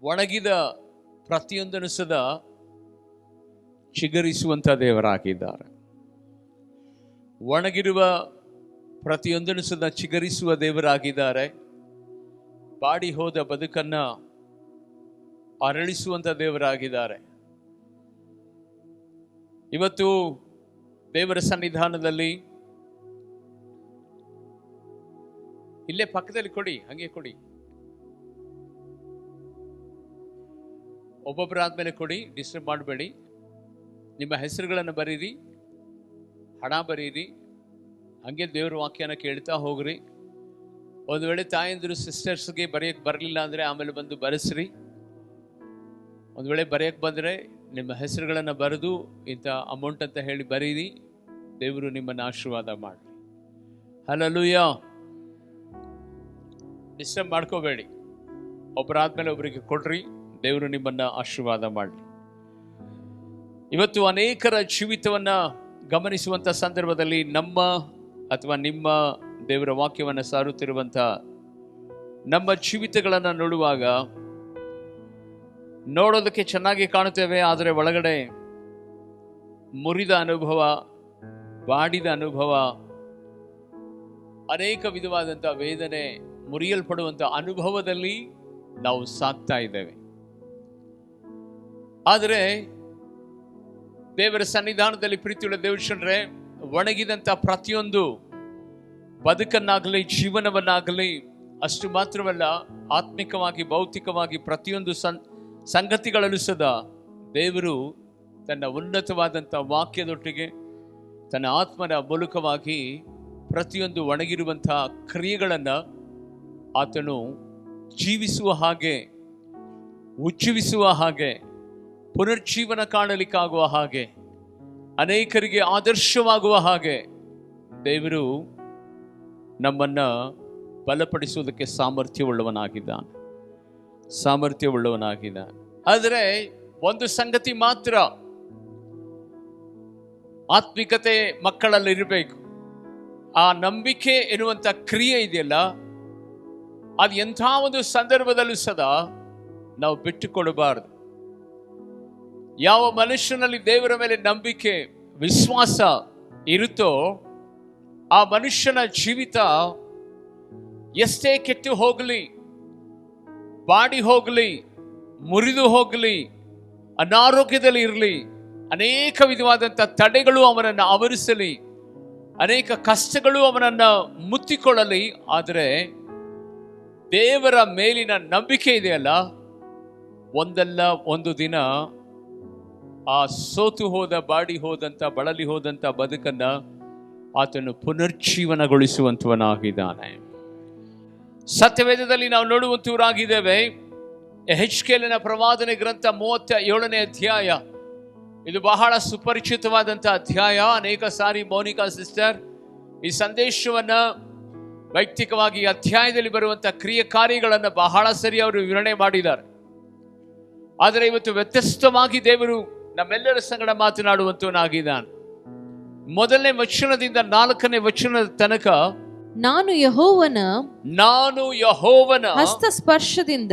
ಒಣಗಿದ ಪ್ರತಿಯೊಂದನ್ನು ಸದಾ ಚಿಗುರಿಸುವಂಥ ದೇವರಾಗಿದ್ದಾರೆ. ಒಣಗಿರುವ ಪ್ರತಿಯೊಂದನ್ನು ಸದಾ ಚಿಗುರಿಸುವ ದೇವರಾಗಿದ್ದಾರೆ. ಬಾಡಿ ಹೋದ ಬದುಕನ್ನ ಅರಳಿಸುವಂಥ ದೇವರಾಗಿದ್ದಾರೆ. ಇವತ್ತು ದೇವರ ಸನ್ನಿಧಾನದಲ್ಲಿ ಇಲ್ಲೇ ಪಕ್ಕದಲ್ಲಿ ಕೊಡಿ, ಹಂಗೆ ಕೊಡಿ, ಒಬ್ಬೊಬ್ಬರಾದ್ಮೇಲೆ ಕೊಡಿ, ಡಿಸ್ಟರ್ಬ್ ಮಾಡಬೇಡಿ. ನಿಮ್ಮ ಹೆಸರುಗಳನ್ನು ಬರೀರಿ, ಹಣ ಬರೀರಿ, ಹಂಗೆ ದೇವ್ರ ವಾಕ್ಯನ ಕೇಳ್ತಾ ಹೋಗ್ರಿ. ಒಂದು ವೇಳೆ ತಾಯಂದಿರು ಸಿಸ್ಟರ್ಸ್ಗೆ ಬರೆಯಕ್ಕೆ ಬರಲಿಲ್ಲ ಅಂದರೆ ಆಮೇಲೆ ಬಂದು ಬರೆಸ್ರಿ. ಒಂದು ವೇಳೆ ಬರೆಯಕ್ಕೆ ಬಂದರೆ ನಿಮ್ಮ ಹೆಸರುಗಳನ್ನು ಬರೆದು ಇಂಥ ಅಮೌಂಟ್ ಅಂತ ಹೇಳಿ ಬರೀರಿ. ದೇವರು ನಿಮ್ಮನ್ನು ಆಶೀರ್ವಾದ ಮಾಡಲಿ. ಹಲ್ಲೆಲೂಯಾ. ಡಿಸ್ಟರ್ಬ್ ಮಾಡ್ಕೋಬೇಡಿ, ಒಬ್ಬರಾದ್ಮೇಲೆ ಒಬ್ಬರಿಗೆ ಕೊಡ್ರಿ. ದೇವರು ನಿಮ್ಮನ್ನು ಆಶೀರ್ವಾದ ಮಾಡಲಿ. ಇವತ್ತು ಅನೇಕರ ಜೀವಿತವನ್ನು ಗಮನಿಸುವಂಥ ಸಂದರ್ಭದಲ್ಲಿ ನಮ್ಮ ಅಥವಾ ನಿಮ್ಮ ದೇವರ ವಾಕ್ಯವನ್ನು ಸಾರುತ್ತಿರುವಂಥ ನಮ್ಮ ಜೀವಿತಗಳನ್ನು ನೋಡುವಾಗ ನೋಡೋದಕ್ಕೆ ಚೆನ್ನಾಗಿ ಕಾಣುತ್ತೇವೆ, ಆದರೆ ಒಳಗಡೆ ಮುರಿದ ಅನುಭವ, ಬಾಡಿದ ಅನುಭವ, ಅನೇಕ ವಿಧವಾದಂಥ ವೇದನೆ, ಮುರಿಯಲ್ಪಡುವಂಥ ಅನುಭವದಲ್ಲಿ ನಾವು ಸಾಕ್ತಾ ಇದ್ದೇವೆ. ಆದರೆ ದೇವರ ಸನ್ನಿಧಾನದಲ್ಲಿ ಪ್ರೀತಿಯುಳ್ಳ ದೇವಜನರೇ, ಒಣಗಿದಂಥ ಪ್ರತಿಯೊಂದು ಬದುಕನ್ನಾಗಲಿ ಜೀವನವನ್ನಾಗಲಿ, ಅಷ್ಟು ಮಾತ್ರವಲ್ಲ ಆತ್ಮಿಕವಾಗಿ ಭೌತಿಕವಾಗಿ ಪ್ರತಿಯೊಂದು ಸಂಗತಿಗಳಲ್ಲೂ ಸದಾ ದೇವರು ತನ್ನ ಉನ್ನತವಾದಂಥ ವಾಕ್ಯದೊಟ್ಟಿಗೆ ತನ್ನ ಆತ್ಮನ ಮೂಲಕವಾಗಿ ಪ್ರತಿಯೊಂದು ಒಣಗಿರುವಂಥ ಕ್ರಿಯೆಗಳನ್ನು ಆತನು ಜೀವಿಸುವ ಹಾಗೆ, ಉಜ್ಜೀವಿಸುವ ಹಾಗೆ, ಪುನರ್ಜೀವನ ಕಾಣಲಿಕ್ಕಾಗುವ ಹಾಗೆ, ಅನೇಕರಿಗೆ ಆದರ್ಶವಾಗುವ ಹಾಗೆ ದೇವರು ನಮ್ಮನ್ನು ಬಲಪಡಿಸುವುದಕ್ಕೆ ಸಾಮರ್ಥ್ಯವುಳ್ಳವನಾಗಿದ್ದಾನೆ. ಆದರೆ ಒಂದು ಸಂಗತಿ ಮಾತ್ರ ಆತ್ಮಿಕತೆ ಮಕ್ಕಳಲ್ಲಿ ಇರಬೇಕು. ಆ ನಂಬಿಕೆ ಎನ್ನುವಂಥ ಕ್ರಿಯೆ ಇದೆಯಲ್ಲ, ಅದು ಎಂಥ ಒಂದು ಸಂದರ್ಭದಲ್ಲೂ ಸದಾ ನಾವು ಬಿಟ್ಟುಕೊಡಬಾರದು. ಯಾವ ಮನುಷ್ಯನಲ್ಲಿ ದೇವರ ಮೇಲೆ ನಂಬಿಕೆ, ವಿಶ್ವಾಸ ಇರುತ್ತೋ ಆ ಮನುಷ್ಯನ ಜೀವಿತ ಎಷ್ಟೇ ಕೆಟ್ಟು ಹೋಗಲಿ, ಬಾಡಿ ಹೋಗಲಿ, ಮುರಿದು ಹೋಗಲಿ, ಅನಾರೋಗ್ಯದಲ್ಲಿ ಇರಲಿ, ಅನೇಕ ವಿಧವಾದಂಥ ತಡೆಗಳು ಅವನನ್ನು ಆವರಿಸಲಿ, ಅನೇಕ ಕಷ್ಟಗಳು ಅವನನ್ನು ಮುತ್ತಿಕೊಳ್ಳಲಿ, ಆದರೆ ದೇವರ ಮೇಲಿನ ನಂಬಿಕೆ ಇದೆಯಲ್ಲ, ಒಂದಲ್ಲ ಒಂದು ದಿನ ಆ ಸೋತು ಹೋದ, ಬಾಡಿ ಹೋದಂಥ, ಬಳಲಿ ಹೋದಂಥ ಬದುಕನ್ನು ಆತನು ಪುನರ್ಜೀವನಗೊಳಿಸುವಂತವನಾಗಿದ್ದಾನೆ. ಸತ್ಯವೇದದಲ್ಲಿ ನಾವು ನೋಡುವಂತವರಾಗಿದ್ದೇವೆ. ಯೆಹೆಜ್ಕೇಲನ ಪ್ರವಾದನೆ ಗ್ರಂಥ 37ನೇ ಅಧ್ಯಾಯ, ಇದು ಬಹಳ ಸುಪರಿಚಿತವಾದಂಥ ಅಧ್ಯಾಯ. ಅನೇಕ ಸಾರಿ ಮೋನಿಕಾ ಸಿಸ್ಟರ್ ಈ ಸಂದೇಶವನ್ನು ವೈಯಕ್ತಿಕವಾಗಿ ಈ ಅಧ್ಯಾಯದಲ್ಲಿ ಬರುವಂಥ ಕ್ರಿಯೆ ಕಾರ್ಯಗಳನ್ನು ಬಹಳ ಸರಿ ಅವರು ವಿವರಣೆ ಮಾಡಿದ್ದಾರೆ. ಆದರೆ ಇವತ್ತು ವ್ಯತ್ಯಸ್ತವಾಗಿ ದೇವರು ನಮ್ಮೆಲ್ಲರ ಸಂಗಡ ಮಾತನಾಡುವಂತವನಾಗಿದ್ದಾನೆ. 1ನೇ ವಚನದಿಂದ 4ನೇ ವಚನದ ತನಕ, ನಾನು ಯೆಹೋವನ ಹಸ್ತಸ್ಪರ್ಶದಿಂದ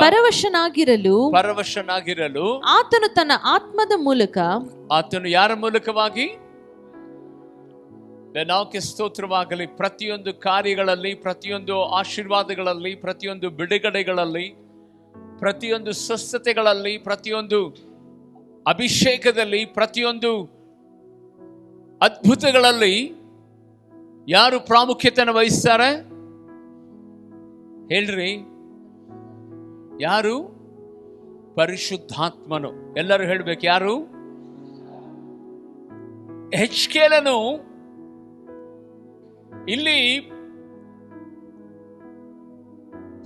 ಪರವಶನಾಗಿರಲು ಆತನು ತನ್ನ ಆತ್ಮದ ಮೂಲಕ, ಆತನು ಯಾರ ಮೂಲಕವಾಗಿ? ನಾಕೆ ಸ್ತೋತ್ರವಾಗಲಿ. ಪ್ರತಿಯೊಂದು ಕಾರ್ಯಗಳಲ್ಲಿ, ಪ್ರತಿಯೊಂದು ಆಶೀರ್ವಾದಗಳಲ್ಲಿ, ಪ್ರತಿಯೊಂದು ಬಿಡುಗಡೆಗಳಲ್ಲಿ, ಪ್ರತಿಯೊಂದು ಸ್ವಸ್ಥತೆಗಳಲ್ಲಿ, ಪ್ರತಿಯೊಂದು ಅಭಿಷೇಕದಲ್ಲಿ, ಪ್ರತಿಯೊಂದು ಅದ್ಭುತಗಳಲ್ಲಿ ಯಾರು ಪ್ರಾಮುಖ್ಯತೆಯನ್ನು ವಹಿಸ್ತಾರೆ ಹೇಳ್ರಿ? ಯಾರು? ಪರಿಶುದ್ಧಾತ್ಮನು. ಎಲ್ಲರೂ ಹೇಳ್ಬೇಕು, ಯಾರು? ಯೆಹೆಜ್ಕೇಲನು ಇಲ್ಲಿ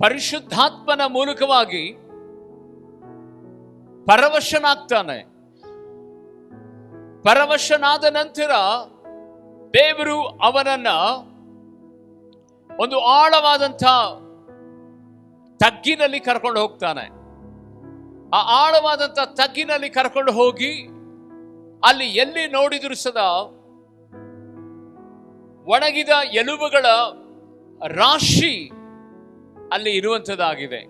ಪರಿಶುದ್ಧಾತ್ಮನ ಮೂಲಕವಾಗಿ ಪರವಶನಾಗ್ತಾನೆ. ಪರವಶನಾದ ನಂತರ ದೇವರು ಅವನನ್ನ ಒಂದು ಆಳವಾದಂಥ ತಗ್ಗಿನಲ್ಲಿ ಕರ್ಕೊಂಡು ಹೋಗ್ತಾನೆ. ಆ ಆಳವಾದಂಥ ತಗ್ಗಿನಲ್ಲಿ ಕರ್ಕೊಂಡು ಹೋಗಿ ಅಲ್ಲಿ ಎಲ್ಲಿ ನೋಡಿದ್ರು ಸದಾ ಒಣಗಿದ ಎಲುಬುಗಳ ರಾಶಿ ಅಲ್ಲಿ ಇರುವಂಥದ್ದಾಗಿದೆ.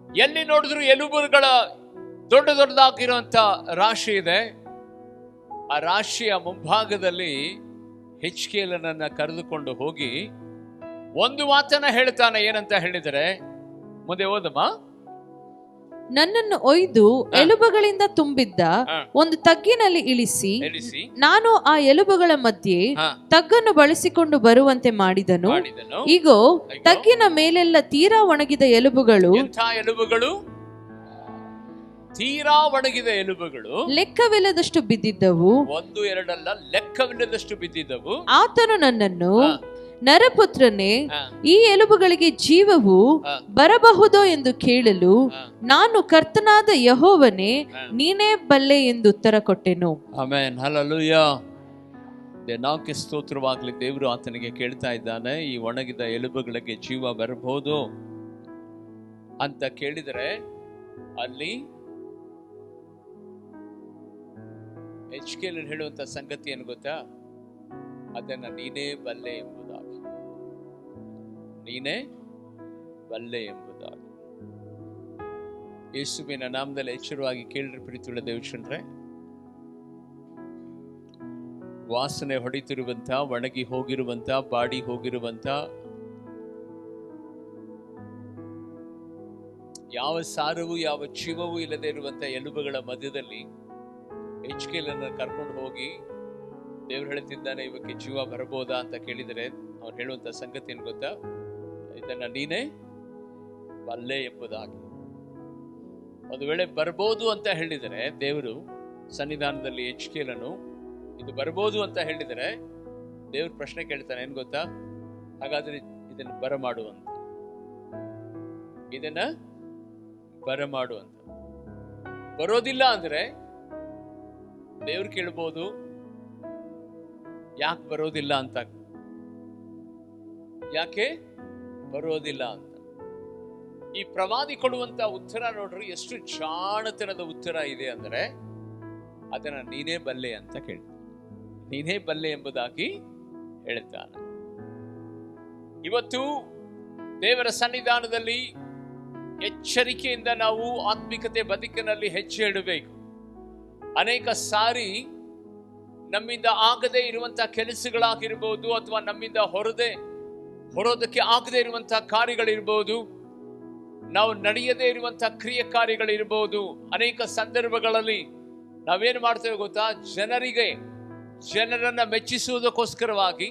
ಎಲ್ಲಿ ನೋಡಿದ್ರು ಎಲುಬುಗಳ ದೊಡ್ಡ ದೊಡ್ಡದಾಗಿರುವಂತ ರಾಶಿ ಇದೆ. ಆ ರಾಶಿಯ ಮುಂಭಾಗದಲ್ಲಿ ಹೆಚ್ಕೇಲನನ್ನ ಕರೆದುಕೊಂಡು ಹೋಗಿ ಒಂದು ಮಾತನ್ನ ಹೇಳ್ತಾನೆ. ಏನಂತ ಹೇಳಿದರೆ, ಮುಂದೆ ಓದಮ್ಮ. ನನ್ನನ್ನು ಒಯ್ದು ಎಲುಬುಗಳಿಂದ ತುಂಬಿದ್ದ ಒಂದು ತಗ್ಗಿನಲ್ಲಿ ಇಳಿಸಿ ನಾನು ಆ ಎಲುಬುಗಳ ಮಧ್ಯೆ ತಗ್ಗನ್ನು ಬಳಸಿಕೊಂಡು ಬರುವಂತೆ ಮಾಡಿದನು. ಈಗೋ ತಗ್ಗಿನ ಮೇಲೆಲ್ಲ ತೀರಾ ಒಣಗಿದ ಎಲುಬುಗಳು, ತೀರಾ ಒಣಗಿದ ಎಲುಬುಗಳು ಲೆಕ್ಕವಿಲ್ಲದಷ್ಟು ಬಿದ್ದಿದ್ದವು. ಒಂದು ಎರಡಲ್ಲ, ಲೆಕ್ಕವಿಲ್ಲದಷ್ಟು ಬಿದ್ದಿದ್ದವು. ಆತನು ನನ್ನನ್ನು, ನರಪುತ್ರನೇ, ಈ ಎಲುಬುಗಳಿಗೆ ಜೀವವು ಬರಬಹುದೋ ಎಂದು ಕೇಳಲು ನಾನು, ಕರ್ತನಾದ ಯೆಹೋವನೇ, ನೀನೇ ಬಲ್ಲೆ ಎಂದು ಉತ್ತರ ಕೊಟ್ಟೆನು. Amen, hallelujah. ದೇವರಿಗೆ ಸ್ತೋತ್ರವಾಗಲಿ. ದೇವರು ಆತನಿಗೆ ಕೇಳ್ತಾ ಇದ್ದಾನೆ, ಈ ಒಣಗಿದ ಎಲುಬುಗಳಿಗೆ ಜೀವ ಬರಬಹುದು ಅಂತ ಕೇಳಿದರೆ ಅಲ್ಲಿ ಹೆಚ್ಕೇಲನು ಹೇಳುವಂತ ಸಂಗತಿ ಏನು ಗೊತ್ತಾ? ಅದನ್ನ ನೀನೇ ಬಲ್ಲೆ ಎಂಬುದಾಗಿ, ನೀನೇ ಬಲ್ಲೆ ಎಂಬುದಾಗಿ. ಯೇಸುವಿನ ನಾಮದಲ್ಲಿ ಎಚ್ಚರವಾಗಿ ಕೇಳ್ರಿ ಪ್ರೀತಿಯುಳ್ಳ ದೇವಜನರೇ. ವಾಸನೆ ಹೊಡಿತಿರುವಂತ, ಒಣಗಿ ಹೋಗಿರುವಂತ, ಬಾಡಿ ಹೋಗಿರುವಂತ, ಯಾವ ಸಾರವೂ ಯಾವ ಜೀವವೂ ಇಲ್ಲದೆ ಇರುವಂತ ಎಲುಬುಗಳ ಮಧ್ಯದಲ್ಲಿ ಹೆಚ್ಕೇಲನ್ನ ಕರ್ಕೊಂಡು ಹೋಗಿ ದೇವ್ರು ಹೇಳ್ತಿದ್ದಾನೆ, ಇವಕ್ಕೆ ಜೀವ ಬರಬಹುದಾ ಅಂತ ಕೇಳಿದರೆ ಅವ್ರು ಹೇಳುವಂತ ಸಂಗತಿ ಏನು ಗೊತ್ತಾ? ಇದನ್ನ ನೀನೇ ಬಲ್ಲೆ ಎಂಬುದಾಗಿ. ಒಂದು ವೇಳೆ ಬರ್ಬೋದು ಅಂತ ಹೇಳಿದರೆ, ದೇವರು ಸನ್ನಿಧಾನದಲ್ಲಿ ಹೆಚ್ಕೇಲನು ಇದು ಬರ್ಬೋದು ಅಂತ ಹೇಳಿದರೆ ದೇವ್ರ ಪ್ರಶ್ನೆ ಕೇಳ್ತಾನೆ, ಏನ್ ಗೊತ್ತಾ? ಹಾಗಾದ್ರೆ ಇದನ್ನ ಬರಮಾಡುವಂತ, ಇದನ್ನ ಬರಮಾಡುವಂತ. ಬರೋದಿಲ್ಲ ಅಂದ್ರೆ ದೇವ್ರು ಕೇಳ್ಬೋದು, ಯಾಕೆ ಬರೋದಿಲ್ಲ ಅಂತ, ಯಾಕೆ ಬರೋದಿಲ್ಲ ಅಂತ. ಈ ಪ್ರವಾದಿ ಕೊಡುವಂತ ಉತ್ತರ ನೋಡ್ರಿ, ಎಷ್ಟು ಜಾಣತನದ ಉತ್ತರ ಇದೆ ಅಂದ್ರೆ, ಅದನ್ನ ನೀನೇ ಬಲ್ಲೆ ಅಂತ ಕೇಳ್ತಾನೆ, ನೀನೇ ಬಲ್ಲೆ ಎಂಬುದಾಗಿ ಹೇಳ್ತಾನೆ. ಇವತ್ತು ದೇವರ ಸನ್ನಿಧಾನದಲ್ಲಿ ಎಚ್ಚರಿಕೆಯಿಂದ ನಾವು ಆತ್ಮಿಕತೆ ಬದುಕಿನಲ್ಲಿ ಹೆಜ್ಜೆ ಇಡಬೇಕು. ಅನೇಕ ಸಾರಿ ನಮ್ಮಿಂದ ಆಗದೆ ಇರುವಂತಹ ಕೆಲಸಗಳಾಗಿರ್ಬೋದು, ಅಥವಾ ನಮ್ಮಿಂದ ಹೊರೋದಕ್ಕೆ ಆಗದೆ ಇರುವಂತಹ ಕಾರ್ಯಗಳಿರ್ಬೋದು, ನಾವು ನಡೆಯದೇ ಇರುವಂತಹ ಕ್ರಿಯೆ ಕಾರ್ಯಗಳಿರ್ಬೋದು. ಅನೇಕ ಸಂದರ್ಭಗಳಲ್ಲಿ ನಾವೇನು ಮಾಡ್ತೇವೆ ಗೊತ್ತಾ? ಜನರನ್ನ ಮೆಚ್ಚಿಸುವುದಕ್ಕೋಸ್ಕರವಾಗಿ,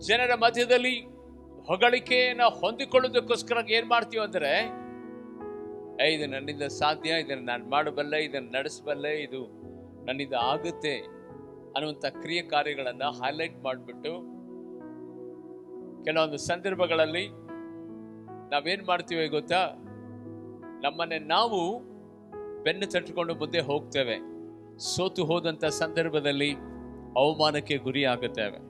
ಜನರ ಮಧ್ಯದಲ್ಲಿ ಹೊಗಳಿಕೆಯನ್ನು ಹೊಂದಿಕೊಳ್ಳೋದಕ್ಕೋಸ್ಕರ ಏನ್ ಮಾಡ್ತೀವಿ ಅಂದ್ರೆ, ಇದು ನನ್ನಿಂದ ಸಾಧ್ಯ, ಇದನ್ನು ನಾನು ಮಾಡಬಲ್ಲೆ, ಇದನ್ನು ನಡೆಸಬಲ್ಲೆ, ಇದು ನನ್ನಿಂದ ಆಗುತ್ತೆ ಅನ್ನುವಂಥ ಕ್ರಿಯೆ ಕಾರ್ಯಗಳನ್ನ ಹೈಲೈಟ್ ಮಾಡಿಬಿಟ್ಟು ಕೆಲವೊಂದು ಸಂದರ್ಭಗಳಲ್ಲಿ ನಾವೇನ್ ಮಾಡ್ತೀವಿ ಗೊತ್ತಾ? ನಮ್ಮನ್ನೇ ನಾವು ಬೆನ್ನು ತಟ್ಟಿಕೊಂಡು ಮುಂದೆ ಹೋಗ್ತೇವೆ. ಸೋತು ಹೋದಂತ ಸಂದರ್ಭದಲ್ಲಿ ಅವಮಾನಕ್ಕೆ ಗುರಿ ಆಗುತ್ತೇವೆ.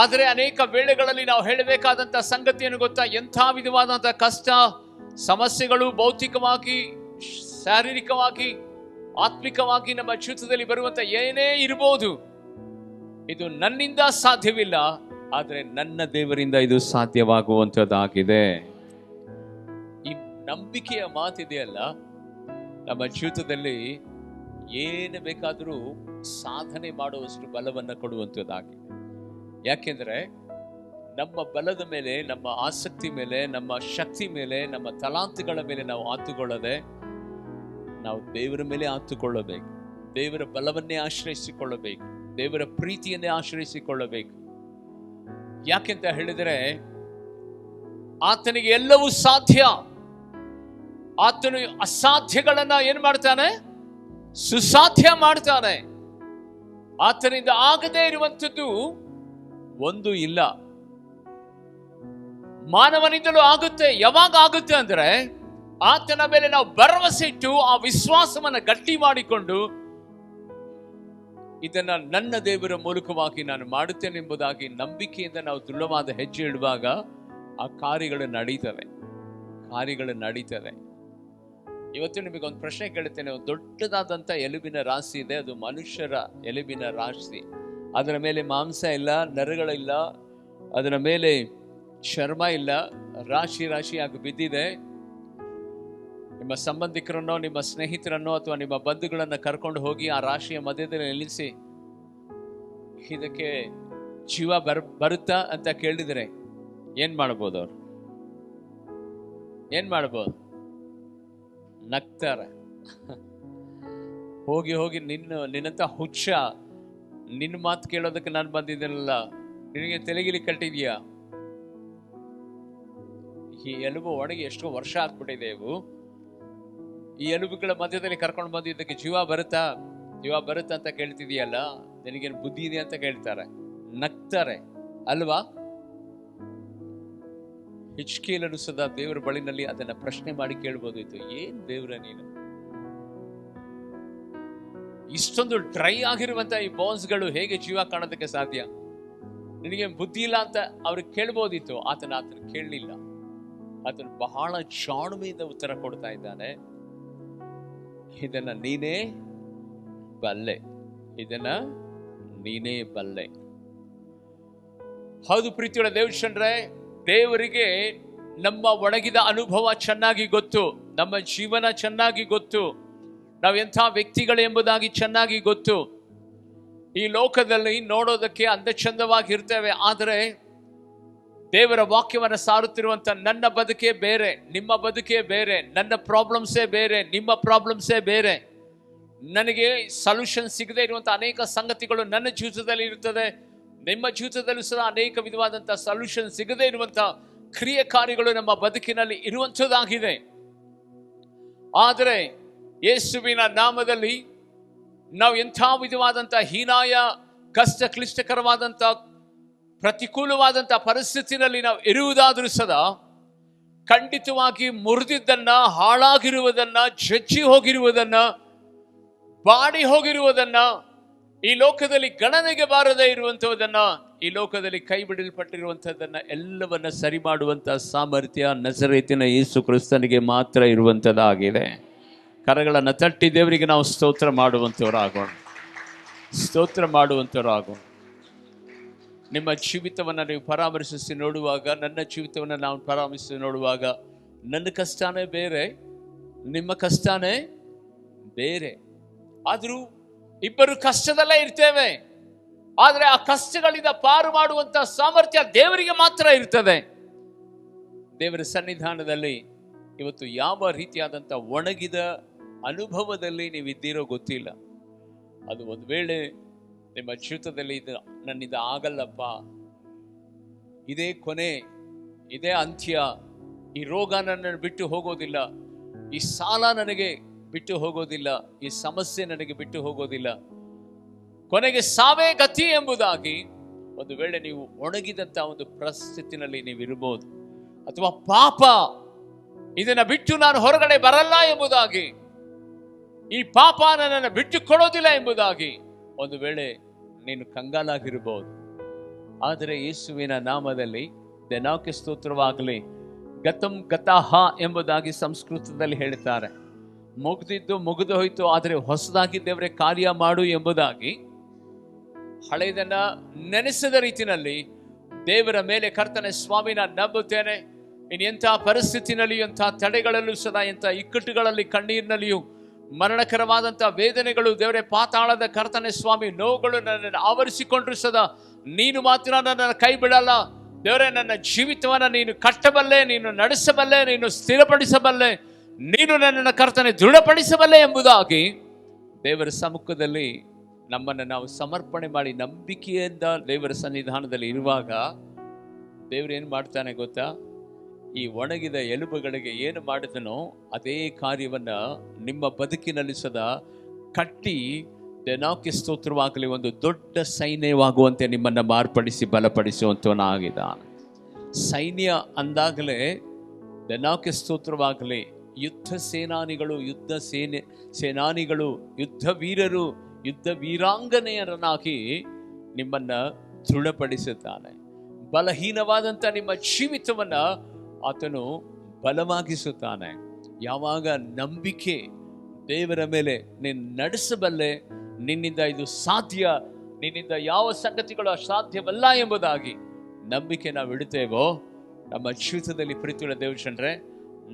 ಆದರೆ ಅನೇಕ ವೇಳೆಗಳಲ್ಲಿ ನಾವು ಹೇಳಬೇಕಾದಂತ ಸಂಗತಿಯನ್ನು ಗೊತ್ತಾ? ಎಂಥ ವಿಧವಾದಂತಹ ಕಷ್ಟ, ಸಮಸ್ಯೆಗಳು ಭೌತಿಕವಾಗಿ, ಶಾರೀರಿಕವಾಗಿ, ಆತ್ಮಿಕವಾಗಿ ನಮ್ಮ ಜೀವಿತದಲ್ಲಿ ಬರುವಂತ ಏನೇ ಇರಬಹುದು, ಇದು ನನ್ನಿಂದ ಸಾಧ್ಯವಿಲ್ಲ, ಆದರೆ ನನ್ನ ದೇವರಿಂದ ಇದು ಸಾಧ್ಯವಾಗುವಂಥದ್ದಾಗಿದೆ. ಈ ನಂಬಿಕೆಯ ಮಾತಿದೆಯಲ್ಲ, ನಮ್ಮ ಜೀವಿತದಲ್ಲಿ ಏನು ಬೇಕಾದರೂ ಸಾಧನೆ ಮಾಡುವಷ್ಟು ಬಲವನ್ನು ಕೊಡುವಂಥದ್ದಾಗಿದೆ. ಯಾಕೆಂದ್ರೆ ನಮ್ಮ ಬಲದ ಮೇಲೆ, ನಮ್ಮ ಆಸಕ್ತಿ ಮೇಲೆ, ನಮ್ಮ ಶಕ್ತಿ ಮೇಲೆ, ನಮ್ಮ ತಲಾಂತುಗಳ ಮೇಲೆ ನಾವು ಆತುಕೊಳ್ಳದೆ, ನಾವು ದೇವರ ಮೇಲೆ ಆತುಕೊಳ್ಳಬೇಕು. ದೇವರ ಬಲವನ್ನೇ ಆಶ್ರಯಿಸಿಕೊಳ್ಳಬೇಕು, ದೇವರ ಪ್ರೀತಿಯನ್ನೇ ಆಶ್ರಯಿಸಿಕೊಳ್ಳಬೇಕು. ಯಾಕೆಂತ ಹೇಳಿದರೆ, ಆತನಿಗೆ ಎಲ್ಲವೂ ಸಾಧ್ಯ. ಆತನು ಅಸಾಧ್ಯಗಳನ್ನ ಏನ್ ಮಾಡ್ತಾನೆ? ಸುಸಾಧ್ಯ ಮಾಡ್ತಾನೆ. ಆತನಿಂದ ಆಗದೇ ಇರುವಂಥದ್ದು ಒಂದು ಇಲ್ಲ. ಮಾನವನಿಂದಲೂ ಆಗುತ್ತೆ. ಯಾವಾಗ ಆಗುತ್ತೆ ಅಂದ್ರೆ, ಆತನ ಮೇಲೆ ನಾವು ಭರವಸೆ ಇಟ್ಟು ಆ ವಿಶ್ವಾಸವನ್ನ ಗಟ್ಟಿ ಮಾಡಿಕೊಂಡು, ಇದನ್ನ ನನ್ನ ದೇವರ ಮೂಲಕವಾಗಿ ನಾನು ಮಾಡುತ್ತೇನೆ ಎಂಬುದಾಗಿ ನಂಬಿಕೆಯಿಂದ ನಾವು ದೃಢವಾದ ಹೆಜ್ಜೆ ಇಡುವಾಗ ಆ ಕಾರ್ಯಗಳು ನಡೀತವೆ. ಇವತ್ತು ನಿಮಗೊಂದು ಪ್ರಶ್ನೆ ಕೇಳುತ್ತೇನೆ. ಒಂದು ದೊಡ್ಡದಾದಂಥ ಎಲುಬಿನ ರಾಶಿ ಇದೆ, ಅದು ಮನುಷ್ಯರ ಎಲುಬಿನ ರಾಶಿ. ಅದರ ಮೇಲೆ ಮಾಂಸ ಇಲ್ಲ, ನರಗಳಿಲ್ಲ, ಅದರ ಮೇಲೆ ಚರ್ಮ ಇಲ್ಲ, ರಾಶಿಯಾಗಿ ಬಿದ್ದಿದೆ. ನಿಮ್ಮ ಸಂಬಂಧಿಕರನ್ನೋ ನಿಮ್ಮ ಸ್ನೇಹಿತರನ್ನೋ ಅಥವಾ ನಿಮ್ಮ ಬಂಧುಗಳನ್ನು ಕರ್ಕೊಂಡು ಹೋಗಿ ಆ ರಾಶಿಯ ಮಧ್ಯದಲ್ಲಿ ನಿಲ್ಲಿಸಿ ಇದಕ್ಕೆ ಜೀವ ಬರುತ್ತಾ ಅಂತ ಕೇಳಿದರೆ ಏನ್ ಮಾಡ್ಬೋದು? ಅವ್ರು ಏನ್ ಮಾಡ್ಬೋದು? ನಗ್ತಾರೆ. ಹೋಗಿ ಹೋಗಿ ನಿನ್ನಂತ ಹುಚ್ಚ, ನಿನ್ನ ಮಾತು ಕೇಳೋದಕ್ಕೆ ನಾನು ಬಂದಿದ್ದೇನಲ್ಲ, ನಿನಗೆ ತಲೆಗಿಲಿ ಕಟ್ಟಿದ್ಯಾ? ಈ ಎಲುಬು ಒಣಗಿ ಎಷ್ಟೋ ವರ್ಷ ಆಗ್ಬಿಟ್ಟಿದೆ. ಇವು ಈ ಎಲುಬುಗಳ ಮಧ್ಯದಲ್ಲಿ ಕರ್ಕೊಂಡು ಬಂದು ಇದಕ್ಕೆ ಜೀವ ಬರುತ್ತಾ ಅಂತ ಕೇಳ್ತಿದೀಯಲ್ಲ, ನಿನಗೇನು ಬುದ್ಧಿ ಇದೆ ಅಂತ ಕೇಳ್ತಾರೆ, ನಗ್ತಾರೆ ಅಲ್ವಾ? ಹಿಚ್ಕೇಲನು ಸದಾ ದೇವರ ಬಳಿನಲ್ಲಿ ಅದನ್ನ ಪ್ರಶ್ನೆ ಮಾಡಿ ಕೇಳ್ಬೋದಿತ್ತು, ಏನ್ ದೇವ್ರ ನೀನು ಇಷ್ಟೊಂದು ಡ್ರೈ ಆಗಿರುವಂತ ಈ ಬೋನ್ಸ್ಗಳು ಹೇಗೆ ಜೀವ ಕಾಣೋದಕ್ಕೆ ಸಾಧ್ಯ? ನಿನಗೆ ಬುದ್ಧಿ ಇಲ್ಲ ಅಂತ ಅವ್ರಿಗೆ ಕೇಳ್ಬೋದಿತ್ತು. ಆತನ ಕೇಳಲಿಲ್ಲ. ಆತನು ಬಹಳ ಜಾಣ್ಮೆಯಿಂದ ಉತ್ತರ ಕೊಡ್ತಾ ಇದ್ದಾನೆ, ಇದನ್ನ ನೀನೇ ಬಲ್ಲೆ, ಇದನ್ನ ನೀನೇ ಬಲ್ಲೆ. ಹೌದು ಪ್ರೀತಿಯುಳ್ಳ ದೇವಚಂದ್ರೆ, ದೇವರಿಗೆ ನಮ್ಮ ಒಣಗಿದ ಅನುಭವ ಚೆನ್ನಾಗಿ ಗೊತ್ತು, ನಮ್ಮ ಜೀವನ ಚೆನ್ನಾಗಿ ಗೊತ್ತು, ನಾವೆಂಥ ವ್ಯಕ್ತಿಗಳು ಎಂಬುದಾಗಿ ಚೆನ್ನಾಗಿ ಗೊತ್ತು. ಈ ಲೋಕದಲ್ಲಿ ನೋಡೋದಕ್ಕೆ ಅಂದಚಂದವಾಗಿರ್ತೇವೆ, ಆದರೆ ದೇವರ ವಾಕ್ಯವನ್ನು ಸಾರುತ್ತಿರುವಂತ ನನ್ನ ಬದುಕೇ ಬೇರೆ, ನಿಮ್ಮ ಬದುಕೇ ಬೇರೆ, ನನ್ನ ಪ್ರಾಬ್ಲಮ್ಸೇ ಬೇರೆ, ನಿಮ್ಮ ಪ್ರಾಬ್ಲಮ್ಸೇ ಬೇರೆ. ನನಗೆ ಸೊಲ್ಯೂಷನ್ ಸಿಗದೆ ಇರುವಂತ ಅನೇಕ ಸಂಗತಿಗಳು ನನ್ನ ಜೀವಿತದಲ್ಲಿ ಇರುತ್ತದೆ. ನಿಮ್ಮ ಜೀವಿತದಲ್ಲೂ ಸಹ ಅನೇಕ ವಿಧವಾದಂತಹ ಸೊಲ್ಯೂಷನ್ ಸಿಗದೆ ಇರುವಂತ ಕ್ರಿಯೆ ಕಾರ್ಯಗಳು ನಮ್ಮ ಬದುಕಿನಲ್ಲಿ ಇರುವಂಥದ್ದಾಗಿದೆ. ಆದರೆ ಯೇಸುವಿನ ನಾಮದಲ್ಲಿ ನಾವು ಎಂಥ ವಿಧವಾದಂಥ ಹೀನಾಯ ಕಷ್ಟ ಕ್ಲಿಷ್ಟಕರವಾದಂಥ ಪ್ರತಿಕೂಲವಾದಂಥ ಪರಿಸ್ಥಿತಿನಲ್ಲಿ ನಾವು ಇರುವುದಾದರೂ ಸದಾ ಖಂಡಿತವಾಗಿ ಮುರಿದಿದ್ದನ್ನ, ಹಾಳಾಗಿರುವುದನ್ನ, ಜಜ್ಜಿ ಹೋಗಿರುವುದನ್ನ, ಬಾಡಿ ಹೋಗಿರುವುದನ್ನ, ಈ ಲೋಕದಲ್ಲಿ ಗಣನೆಗೆ ಬಾರದೇ ಇರುವಂತಹದನ್ನ, ಈ ಲೋಕದಲ್ಲಿ ಕೈ ಬಿಡಲ್ಪಟ್ಟಿರುವಂತಹದನ್ನ ಎಲ್ಲವನ್ನ ಸರಿ ಮಾಡುವಂತಹ ಸಾಮರ್ಥ್ಯ ನಜರೇತಿನ ಯೇಸು ಕ್ರಿಸ್ತನಿಗೆ ಮಾತ್ರ ಇರುವಂತದ್ದಾಗಿದೆ. ಕರಗಳನ್ನು ತಟ್ಟಿ ದೇವರಿಗೆ ನಾವು ಸ್ತೋತ್ರ ಮಾಡುವಂಥವರಾಗೋಣ. ನಿಮ್ಮ ಜೀವಿತವನ್ನು ನೀವು ಪರಾಮರ್ಶಿಸಿ ನೋಡುವಾಗ, ನನ್ನ ಜೀವಿತವನ್ನು ನಾವು ಪರಾಮರ್ಶಿಸಿ ನೋಡುವಾಗ, ನನ್ನ ಕಷ್ಟನೇ ಬೇರೆ, ನಿಮ್ಮ ಕಷ್ಟನೇ ಬೇರೆ. ಆದರೂ ಇಬ್ಬರು ಕಷ್ಟದಲ್ಲೇ ಇರ್ತೇವೆ. ಆದರೆ ಆ ಕಷ್ಟಗಳಿಂದ ಪಾರು ಮಾಡುವಂತ ಸಾಮರ್ಥ್ಯ ದೇವರಿಗೆ ಮಾತ್ರ ಇರ್ತದೆ. ದೇವರ ಸನ್ನಿಧಾನದಲ್ಲಿ ಇವತ್ತು ಯಾವ ರೀತಿಯಾದಂಥ ಒಣಗಿದ ಅನುಭವದಲ್ಲಿ ನೀವಿದ್ದೀರೋ ಗೊತ್ತಿಲ್ಲ. ಅದು ಒಂದು ವೇಳೆ ನಿಮ್ಮ ಜೀವಿತದಲ್ಲಿ ಇದು ನನ್ನಿಂದ ಆಗಲ್ಲಪ್ಪ, ಇದೇ ಕೊನೆ, ಇದೇ ಅಂತ್ಯ, ಈ ರೋಗ ನನ್ನನ್ನು ಬಿಟ್ಟು ಹೋಗೋದಿಲ್ಲ, ಈ ಸಾಲ ನನಗೆ ಬಿಟ್ಟು ಹೋಗೋದಿಲ್ಲ, ಈ ಸಮಸ್ಯೆ ನನಗೆ ಬಿಟ್ಟು ಹೋಗೋದಿಲ್ಲ, ಕೊನೆಗೆ ಸಾವೇ ಗತಿ ಎಂಬುದಾಗಿ ಒಂದು ವೇಳೆ ನೀವು ಒಣಗಿದಂತ ಒಂದು ಪರಿಸ್ಥಿತಿನಲ್ಲಿ ನೀವು ಇರಬಹುದು. ಅಥವಾ ಪಾಪ ಇದನ್ನ ಬಿಟ್ಟು ನಾನು ಹೊರಗಡೆ ಬರಲ್ಲ ಎಂಬುದಾಗಿ, ಈ ಪಾಪ ನನ್ನನ್ನು ಬಿಟ್ಟು ಕೊಡೋದಿಲ್ಲ ಎಂಬುದಾಗಿ ಒಂದು ವೇಳೆ ನೀನು ಕಂಗಾಲಾಗಿರಬಹುದು. ಆದರೆ ಯೇಸುವಿನ ನಾಮದಲ್ಲಿ ದೇನಾಕ್ಕೆ ಸ್ತೋತ್ರವಾಗಲಿ. ಗತಂ ಗತಃ ಎಂಬುದಾಗಿ ಸಂಸ್ಕೃತದಲ್ಲಿ ಹೇಳ್ತಾರೆ. ಮುಗಿದಿದ್ದು ಮುಗಿದು ಹೋಯ್ತು, ಆದರೆ ಹೊಸದಾಗಿ ದೇವರೇ ಕಾರ್ಯ ಮಾಡು ಎಂಬುದಾಗಿ ಹಳೆಯದನ್ನ ನೆನೆಸಿದ ರೀತಿಯಲ್ಲಿ ದೇವರ ಮೇಲೆ ಕರ್ತನೆ ಸ್ವಾಮಿ ನಾನು ನಂಬುತ್ತೇನೆ. ಇನ್ನು ಎಂಥ ಪರಿಸ್ಥಿತಿನಲ್ಲಿಯೂ, ಎಂಥ ತಡೆಗಳಲ್ಲೂ ಸದಾ, ಎಂಥ ಇಕ್ಕಟ್ಟುಗಳಲ್ಲಿ, ಕಣ್ಣೀರಿನಲ್ಲಿಯೂ, ಮರಣಕರವಾದಂಥ ವೇದನೆಗಳು, ದೇವರೇ ಪಾತಾಳದ ಕರ್ತನೆ ಸ್ವಾಮಿ ನೋವುಗಳು ನನ್ನನ್ನು ಆವರಿಸಿಕೊಂಡ್ರು ಸದಾ ನೀನು ಮಾತ್ರ ನನ್ನನ್ನು ಕೈ ಬಿಡಲ್ಲ. ದೇವರೇ, ನನ್ನ ಜೀವಿತವನ್ನು ನೀನು ಕಟ್ಟಬಲ್ಲೆ, ನೀನು ನಡೆಸಬಲ್ಲೆ, ನೀನು ಸ್ಥಿರಪಡಿಸಬಲ್ಲೆ, ನೀನು ನನ್ನನ್ನು ಕರ್ತನೆ ದೃಢಪಡಿಸಬಲ್ಲೆ ಎಂಬುದಾಗಿ ದೇವರ ಸಮ್ಮುಖದಲ್ಲಿ ನಮ್ಮನ್ನು ನಾವು ಸಮರ್ಪಣೆ ಮಾಡಿ ನಂಬಿಕೆಯಿಂದ ದೇವರ ಸನ್ನಿಧಾನದಲ್ಲಿ ಇರುವಾಗ ದೇವರು ಏನು ಮಾಡ್ತಾನೆ ಗೊತ್ತಾ? ಈ ಒಣಗಿದ ಎಲುಬುಗಳಿಗೆ ಏನು ಮಾಡಿದನೋ ಅದೇ ಕಾರ್ಯವನ್ನ ನಿಮ್ಮ ಬದುಕಿನಲ್ಲಿ ಸದಾ ಕಟ್ಟಿ ದೇನಾಕ್ಕೆ ಸ್ತೋತ್ರವಾಗಲಿ ಒಂದು ದೊಡ್ಡ ಸೈನ್ಯವಾಗುವಂತೆ ನಿಮ್ಮನ್ನು ಮಾರ್ಪಡಿಸಿ ಬಲಪಡಿಸುವಂತವನಾಗಿದ್ದಾನೆ. ಸೈನ್ಯ ಅಂದಾಗಲೇ ದೇನಾಕ್ಕೆ ಸ್ತೋತ್ರವಾಗಲಿ ಯುದ್ಧ ಸೇನಾನಿಗಳು, ಸೇನಾನಿಗಳು, ಯುದ್ಧ ವೀರರು, ಯುದ್ಧ ವೀರಾಂಗನೆಯರನ್ನಾಗಿ ನಿಮ್ಮನ್ನ ದೃಢಪಡಿಸುತ್ತಾನೆ. ಬಲಹೀನವಾದಂಥ ನಿಮ್ಮ ಜೀವಿತವನ್ನ ಆತನು ಬಲವಾಗಿಸುತ್ತಾನೆ. ಯಾವಾಗ ನಂಬಿಕೆ ದೇವರ ಮೇಲೆ ನೀನು ನಡೆಸಬಲ್ಲೆ, ನಿನ್ನಿಂದ ಇದು ಸಾಧ್ಯ, ನಿನ್ನಿಂದ ಯಾವ ಸಂಗತಿಗಳು ಅಸಾಧ್ಯವಲ್ಲ ಎಂಬುದಾಗಿ ನಂಬಿಕೆ ನಾವು ಇಡುತ್ತೇವೋ, ನಮ್ಮ ಜೀವಿತದಲ್ಲಿ ಪ್ರೀತಿಯುಳ್ಳ ದೇವಜನರೇ,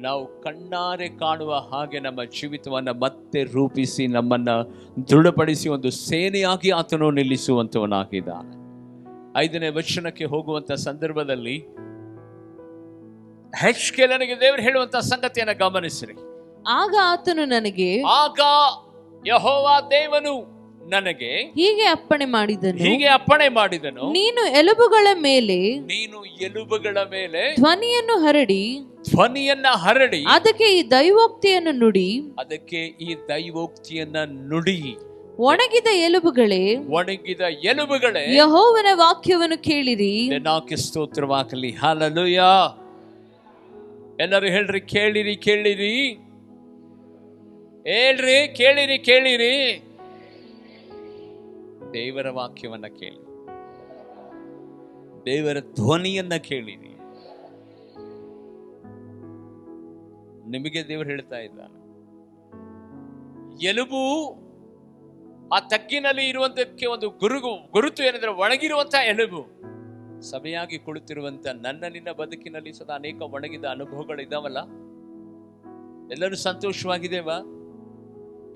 ನಾವು ಕಣ್ಣಾರೆ ಕಾಣುವ ಹಾಗೆ ನಮ್ಮ ಜೀವಿತವನ್ನು ಮತ್ತೆ ರೂಪಿಸಿ ನಮ್ಮನ್ನ ದೃಢಪಡಿಸಿ ಒಂದು ಸೇನೆಯಾಗಿ ಆತನು ನಿಲ್ಲಿಸುವಂತವನಾಗಿದ್ದಾನೆ. 5ನೇ ವಚನಕ್ಕೆ ಹೋಗುವಂತ ಸಂದರ್ಭದಲ್ಲಿ ಹೆಚ್ಕೇಲನಿಗೆ ದೇವರು ಹೇಳುವಂತ ಸಂಗತಿಯನ್ನು ಗಮನಿಸಿರಿ. ಆಗ ಆತನು ನನಗೆ, ಆಗ ಯೆಹೋವ ದೇವನು ನನಗೆ ಹೀಗೆ ಅಪ್ಪಣೆ ಮಾಡಿದನು, ನೀನು ಎಲುಬುಗಳ ಮೇಲೆ ಧ್ವನಿಯನ್ನು ಹರಡಿ ಅದಕ್ಕೆ ಈ ದೈವೋಕ್ತಿಯನ್ನು ನುಡಿ. ಒಣಗಿದ ಎಲುಬುಗಳೇ ಯೆಹೋವನ ವಾಕ್ಯವನ್ನು ಕೇಳಿರಿ. ಸ್ತೋತ್ರವಾಗಲಿ. ಹಲ್ಲೆಲೂಯಾ. ಎಲ್ಲರೂ ಹೇಳ್ರಿ, ಕೇಳಿರಿ ಕೇಳಿರಿ. ಹೇಳ್ರಿ, ಕೇಳಿರಿ ಕೇಳಿರಿ. ದೇವರ ವಾಕ್ಯವನ್ನ ಕೇಳಿ, ದೇವರ ಧ್ವನಿಯನ್ನ ಕೇಳಿರಿ. ನಿಮಗೆ ದೇವರು ಹೇಳ್ತಾ ಇದ್ದಾನೆ, ಎಲುಬು ಆ ತಗ್ಗಿನಲ್ಲಿ ಇರುವಂತಕ್ಕೆ ಒಂದು ಗುರುತು ಏನೆಂದ್ರೆ ಒಣಗಿರುವಂತ ಎಲುಬು. ಸಭೆಯಾಗಿ ಕುಳಿತಿರುವಂತ ನಿನ್ನ ಬದುಕಿನಲ್ಲಿ ಸದಾ ಅನೇಕ ಒಣಗಿದ ಅನುಭವಗಳಿದ್ದಾವಲ್ಲ. ಎಲ್ಲರೂ ಸಂತೋಷವಾಗಿದ್ದೇವಾ?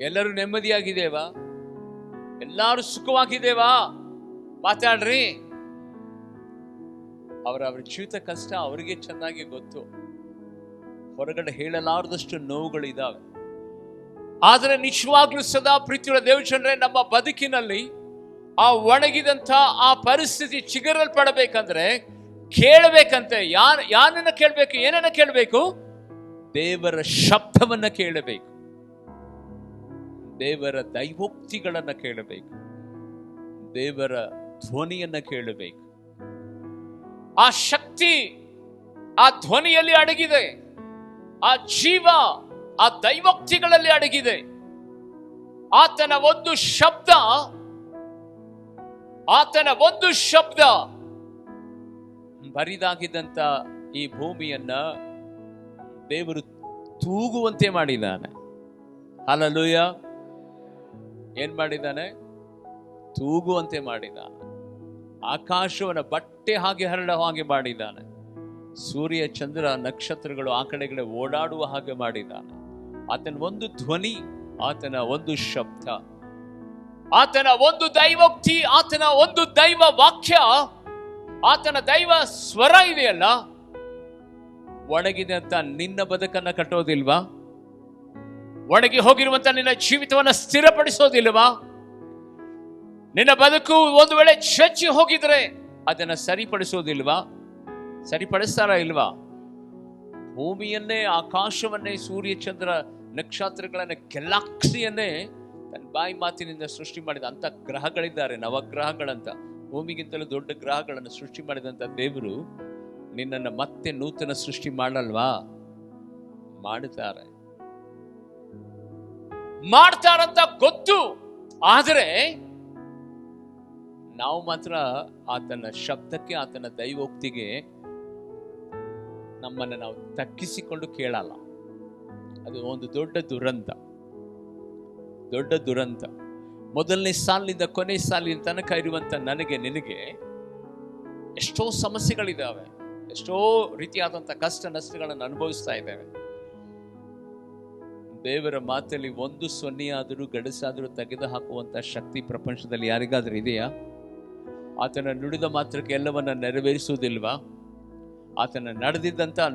ಎಲ್ಲರೂ ನೆಮ್ಮದಿಯಾಗಿದ್ದೇವಾ? ಎಲ್ಲರೂ ಸುಖವಾಗಿದ್ದೇವಾ? ಮಾತಾಡ್ರಿ. ಅವರ ಜೀವಿತ ಕಷ್ಟ ಅವರಿಗೆ ಚೆನ್ನಾಗಿ ಗೊತ್ತು. ಹೊರಗಡೆ ಹೇಳಲಾರದಷ್ಟು ನೋವುಗಳಿದ್ದಾವೆ. ಆದರೆ ನಿಜವಾಗ್ಲೂ ಸದಾ ಪ್ರೀತಿಯುಳ್ಳ ದೇವಜನರೇ, ನಮ್ಮ ಬದುಕಿನಲ್ಲಿ ಆ ಒಣಗಿದಂಥ ಆ ಪರಿಸ್ಥಿತಿ ಚಿಗುರಲ್ಪಡಬೇಕಂದ್ರೆ ಕೇಳಬೇಕಂತೆ. ಯಾರನ್ನ ಕೇಳಬೇಕು? ಏನನ್ನ ಕೇಳಬೇಕು? ದೇವರ ಶಬ್ದವನ್ನ ಕೇಳಬೇಕು, ದೇವರ ದೈವೋಕ್ತಿಗಳನ್ನ ಕೇಳಬೇಕು, ದೇವರ ಧ್ವನಿಯನ್ನ ಕೇಳಬೇಕು. ಆ ಶಕ್ತಿ ಆ ಧ್ವನಿಯಲ್ಲಿ ಅಡಗಿದೆ, ಆ ಜೀವ ಆ ದೈವೋಕ್ತಿಗಳಲ್ಲಿ ಅಡಗಿದೆ. ಆತನ ಒಂದು ಶಬ್ದ ಬರಿದಾಗಿದ್ದಂತ ಈ ಭೂಮಿಯನ್ನ ದೇವರು ತೂಗುವಂತೆ ಮಾಡಿದ್ದಾನೆ. ಹಲ್ಲೆಲೂಯಾ. ಏನ್ ಮಾಡಿದ್ದಾನೆ? ತೂಗುವಂತೆ ಮಾಡಿದ್ದಾನೆ. ಆಕಾಶವನ್ನ ಬಟ್ಟೆ ಹಾಗೆ ಹರಡ ಹಾಗೆ ಮಾಡಿದ್ದಾನೆ. ಸೂರ್ಯ ಚಂದ್ರ ನಕ್ಷತ್ರಗಳು ಆ ಕಡೆಗಡೆ ಓಡಾಡುವ ಹಾಗೆ ಮಾಡಿದ್ದಾನೆ. ಆತನ ಒಂದು ಧ್ವನಿ, ಆತನ ಒಂದು ಶಬ್ದ, ಆತನ ಒಂದು ದೈವೋಕ್ತಿ, ಆತನ ಒಂದು ದೈವ ವಾಕ್ಯ, ಆತನ ದೈವ ಸ್ವರ ಇದೆಯಲ್ಲ, ಒಣಗಿದೆ ಅಂತ ನಿನ್ನ ಬದುಕನ್ನ ಕಟ್ಟೋದಿಲ್ವಾ? ಒಣಗಿ ಹೋಗಿರುವಂತ ನಿನ್ನ ಜೀವಿತವನ್ನ ಸ್ಥಿರಪಡಿಸೋದಿಲ್ವಾ? ನಿನ್ನ ಬದುಕು ಒಂದು ವೇಳೆ ಚಚ್ಚಿ ಹೋಗಿದ್ರೆ ಅದನ್ನ ಸರಿಪಡಿಸೋದಿಲ್ವಾ? ಸರಿಪಡಿಸ್ತಾರ ಇಲ್ವಾ? ಭೂಮಿಯನ್ನೇ, ಆಕಾಶವನ್ನೇ, ಸೂರ್ಯ ಚಂದ್ರ ನಕ್ಷತ್ರಗಳನ್ನ, ಗ್ಯಾಲಕ್ಸಿಯನ್ನೇ ತನ್ನ ಬಾಯಿ ಮಾತಿನಿಂದ ಸೃಷ್ಟಿ ಮಾಡಿದ ಅಂತ ಗ್ರಹಗಳಿದ್ದಾರೆ, ನವಗ್ರಹಗಳಂತ. ಭೂಮಿಗಿಂತಲೂ ದೊಡ್ಡ ಗ್ರಹಗಳನ್ನು ಸೃಷ್ಟಿ ಮಾಡಿದಂತ ದೇವರು ನಿನ್ನನ್ನು ಮತ್ತೆ ನೂತನ ಸೃಷ್ಟಿ ಮಾಡಲ್ವಾ? ಮಾಡ್ತಾರಂತ ಗೊತ್ತು. ಆದರೆ ನಾವು ಮಾತ್ರ ಆತನ ಶಬ್ದಕ್ಕೆ, ಆತನ ದೈವೋಕ್ತಿಗೆ ನಮ್ಮನ್ನು ನಾವು ತಗ್ಗಿಸಿಕೊಂಡು ಕೇಳಲ್ಲ. ಅದು ಒಂದು ದೊಡ್ಡ ದುರಂತ. ಮೊದಲನೇ ಸಾಲಿನಿಂದ ಕೊನೆ ಸಾಲಿನ ತನಕ ಇರುವಂತ ನನಗೆ, ನಿನಗೆ ಎಷ್ಟೋ ಸಮಸ್ಯೆಗಳಿದ್ದಾವೆ, ಎಷ್ಟೋ ರೀತಿಯಾದಂಥ ಕಷ್ಟ ನಷ್ಟಗಳನ್ನು ಅನುಭವಿಸ್ತಾ ಇದ್ದೇವೆ. ದೇವರ ಮಾತಲ್ಲಿ ಒಂದು ಸೊನ್ನೆಯಾದರೂ ಗಡಸಾದರೂ ತೆಗೆದು ಹಾಕುವಂತ ಶಕ್ತಿ ಪ್ರಪಂಚದಲ್ಲಿ ಯಾರಿಗಾದ್ರೂ ಇದೆಯಾ? ಆತನ ನುಡಿದ ಮಾತ್ರಕ್ಕೆ ಎಲ್ಲವನ್ನ ನೆರವೇರಿಸುವುದಿಲ್ವಾ? ಆತನ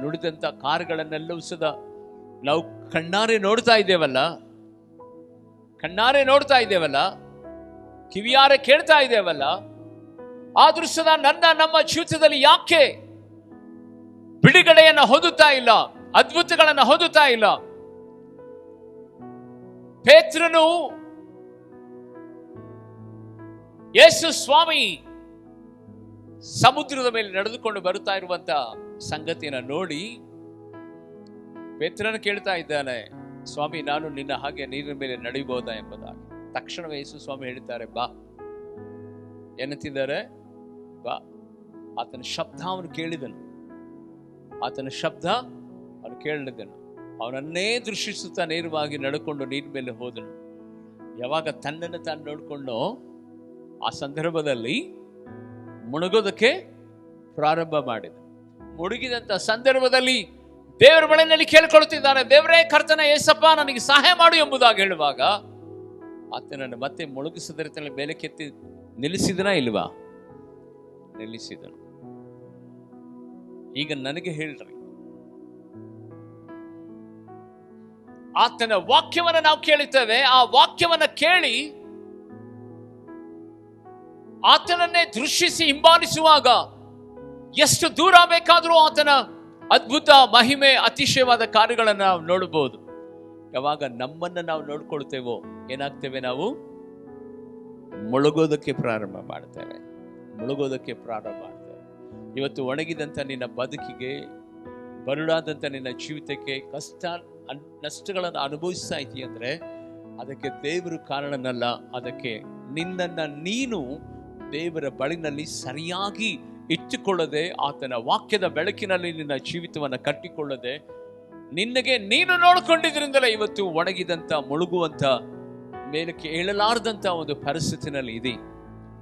ನುಡಿದಂತ ಕಾರ್ಯಗಳನ್ನೆಲ್ಲವೂ ಸದಾ ನಾವು ಕಣ್ಣಾರೆ ನೋಡ್ತಾ ಇದ್ದೇವಲ್ಲ, ಕಿವಿಯಾರೆ ಕೇಳ್ತಾ ಇದ್ದೇವಲ್ಲ. ಆದ್ರೂ ಸದಾ ನಮ್ಮ ಜೀವಿತದಲ್ಲಿ ಯಾಕೆ ಬಿಡುಗಡೆಯನ್ನ ಹೊಂದುತ್ತಾ ಇಲ್ಲ, ಅದ್ಭುತಗಳನ್ನ ಹೊಂದುತ್ತಾ ಇಲ್ಲ? ಪೇತ್ರನು ಯೇಸು ಸ್ವಾಮಿ ಸಮುದ್ರದ ಮೇಲೆ ನಡೆದುಕೊಂಡು ಬರುತ್ತಾ ಇರುವಂತ ಸಂಗತಿಯನ್ನು ನೋಡಿ ಪೇತ್ರನು ಕೇಳ್ತಾ ಇದ್ದಾನೆ, ಸ್ವಾಮಿ, ನಾನು ನಿನ್ನ ಹಾಗೆ ನೀರಿನ ಮೇಲೆ ನಡೆಯಬಹುದಾ ಎಂಬುದಾಗಿ. ತಕ್ಷಣವೇ ಯೇಸು ಸ್ವಾಮಿ ಹೇಳ್ತಾರೆ, ಬಾ. ಏನಂತಿದ್ದಾರೆ? ಬಾ. ಆತನ ಶಬ್ದ ಅವನು ಕೇಳಿದನು. ಅವನನ್ನೇ ದೃಷ್ಟಿಸುತ್ತಾ ನೇರವಾಗಿ ನಡ್ಕೊಂಡು ನೀರಿನ ಮೇಲೆ ಹೋದನು. ಯಾವಾಗ ತನ್ನನ್ನು ತಾನು ನೋಡಿಕೊಂಡು ಆ ಸಂದರ್ಭದಲ್ಲಿ ಮುಳುಗೋದಕ್ಕೆ ಪ್ರಾರಂಭ ಮಾಡಿದ. ಮುಳುಗಿದಂತ ಸಂದರ್ಭದಲ್ಲಿ ದೇವರ ಬಳಿಯಲ್ಲಿ ಕೇಳಿಕೊಳ್ಳುತ್ತಿದ್ದಾನೆ, ದೇವರೇ ಕರ್ತನ ಯೇಸಪ್ಪ ನನಗೆ ಸಹಾಯ ಮಾಡು ಎಂಬುದಾಗಿ ಹೇಳುವಾಗ ಆತನನ್ನು ಮತ್ತೆ ಮುಳುಗಿಸದ ರೀತಿಯಲ್ಲಿ ಮೇಲಕ್ಕೆತ್ತಿ ನಿಲ್ಲಿಸಿದನಾ ಇಲ್ವಾ? ನಿಲ್ಲಿಸಿದನು. ಈಗ ನನಗೆ ಹೇಳ್ರಿ, ಆತನ ವಾಕ್ಯವನ್ನ ನಾವು ಕೇಳುತ್ತೇವೆ. ಆ ವಾಕ್ಯವನ್ನ ಕೇಳಿ ಆತನನ್ನೇ ದೃಶ್ಯಿಸಿ ಹಿಂಬಾಲಿಸುವಾಗ ಎಷ್ಟು ದೂರ ಬೇಕಾದರೂ ಆತನ ಅದ್ಭುತ ಮಹಿಮೆ ಅತಿಶಯವಾದ ಕಾರ್ಯಗಳನ್ನು ನಾವು ನೋಡಬಹುದು. ಯಾವಾಗ ನಮ್ಮನ್ನ ನಾವು ನೋಡ್ಕೊಳ್ತೇವೋ ಏನಾಗ್ತೇವೆ? ನಾವು ಮುಳುಗೋದಕ್ಕೆ ಪ್ರಾರಂಭ ಮಾಡ್ತೇವೆ. ಇವತ್ತು ಒಣಗಿದಂಥ ನಿನ್ನ ಬದುಕಿಗೆ, ಬರುಡಾದಂಥ ನಿನ್ನ ಜೀವಿತಕ್ಕೆ ಕಷ್ಟ ನಷ್ಟಗಳನ್ನು ಅನುಭವಿಸ್ತಾ ಇದೆಯಾ ಅಂದ್ರೆ ಅದಕ್ಕೆ ದೇವರು ಕಾರಣನಲ್ಲ. ಅದಕ್ಕೆ ನಿನ್ನನ್ನ ನೀನು ದೇವರ ಬಳಿನಲ್ಲಿ ಸರಿಯಾಗಿ ಇಟ್ಟುಕೊಳ್ಳದೆ, ಆತನ ವಾಕ್ಯದ ಬೆಳಕಿನಲ್ಲಿ ನಿನ್ನ ಜೀವಿತವನ್ನು ಕಟ್ಟಿಕೊಳ್ಳದೆ, ನಿನ್ನಗೆ ನೀನು ನೋಡ್ಕೊಂಡಿದ್ರಿಂದಲೇ ಇವತ್ತು ಒಣಗಿದಂಥ, ಮುಳುಗುವಂಥ, ಮೇಲಕ್ಕೆ ಏಳಲಾರದಂಥ ಒಂದು ಪರಿಸ್ಥಿತಿನಲ್ಲಿ ಇದೆ.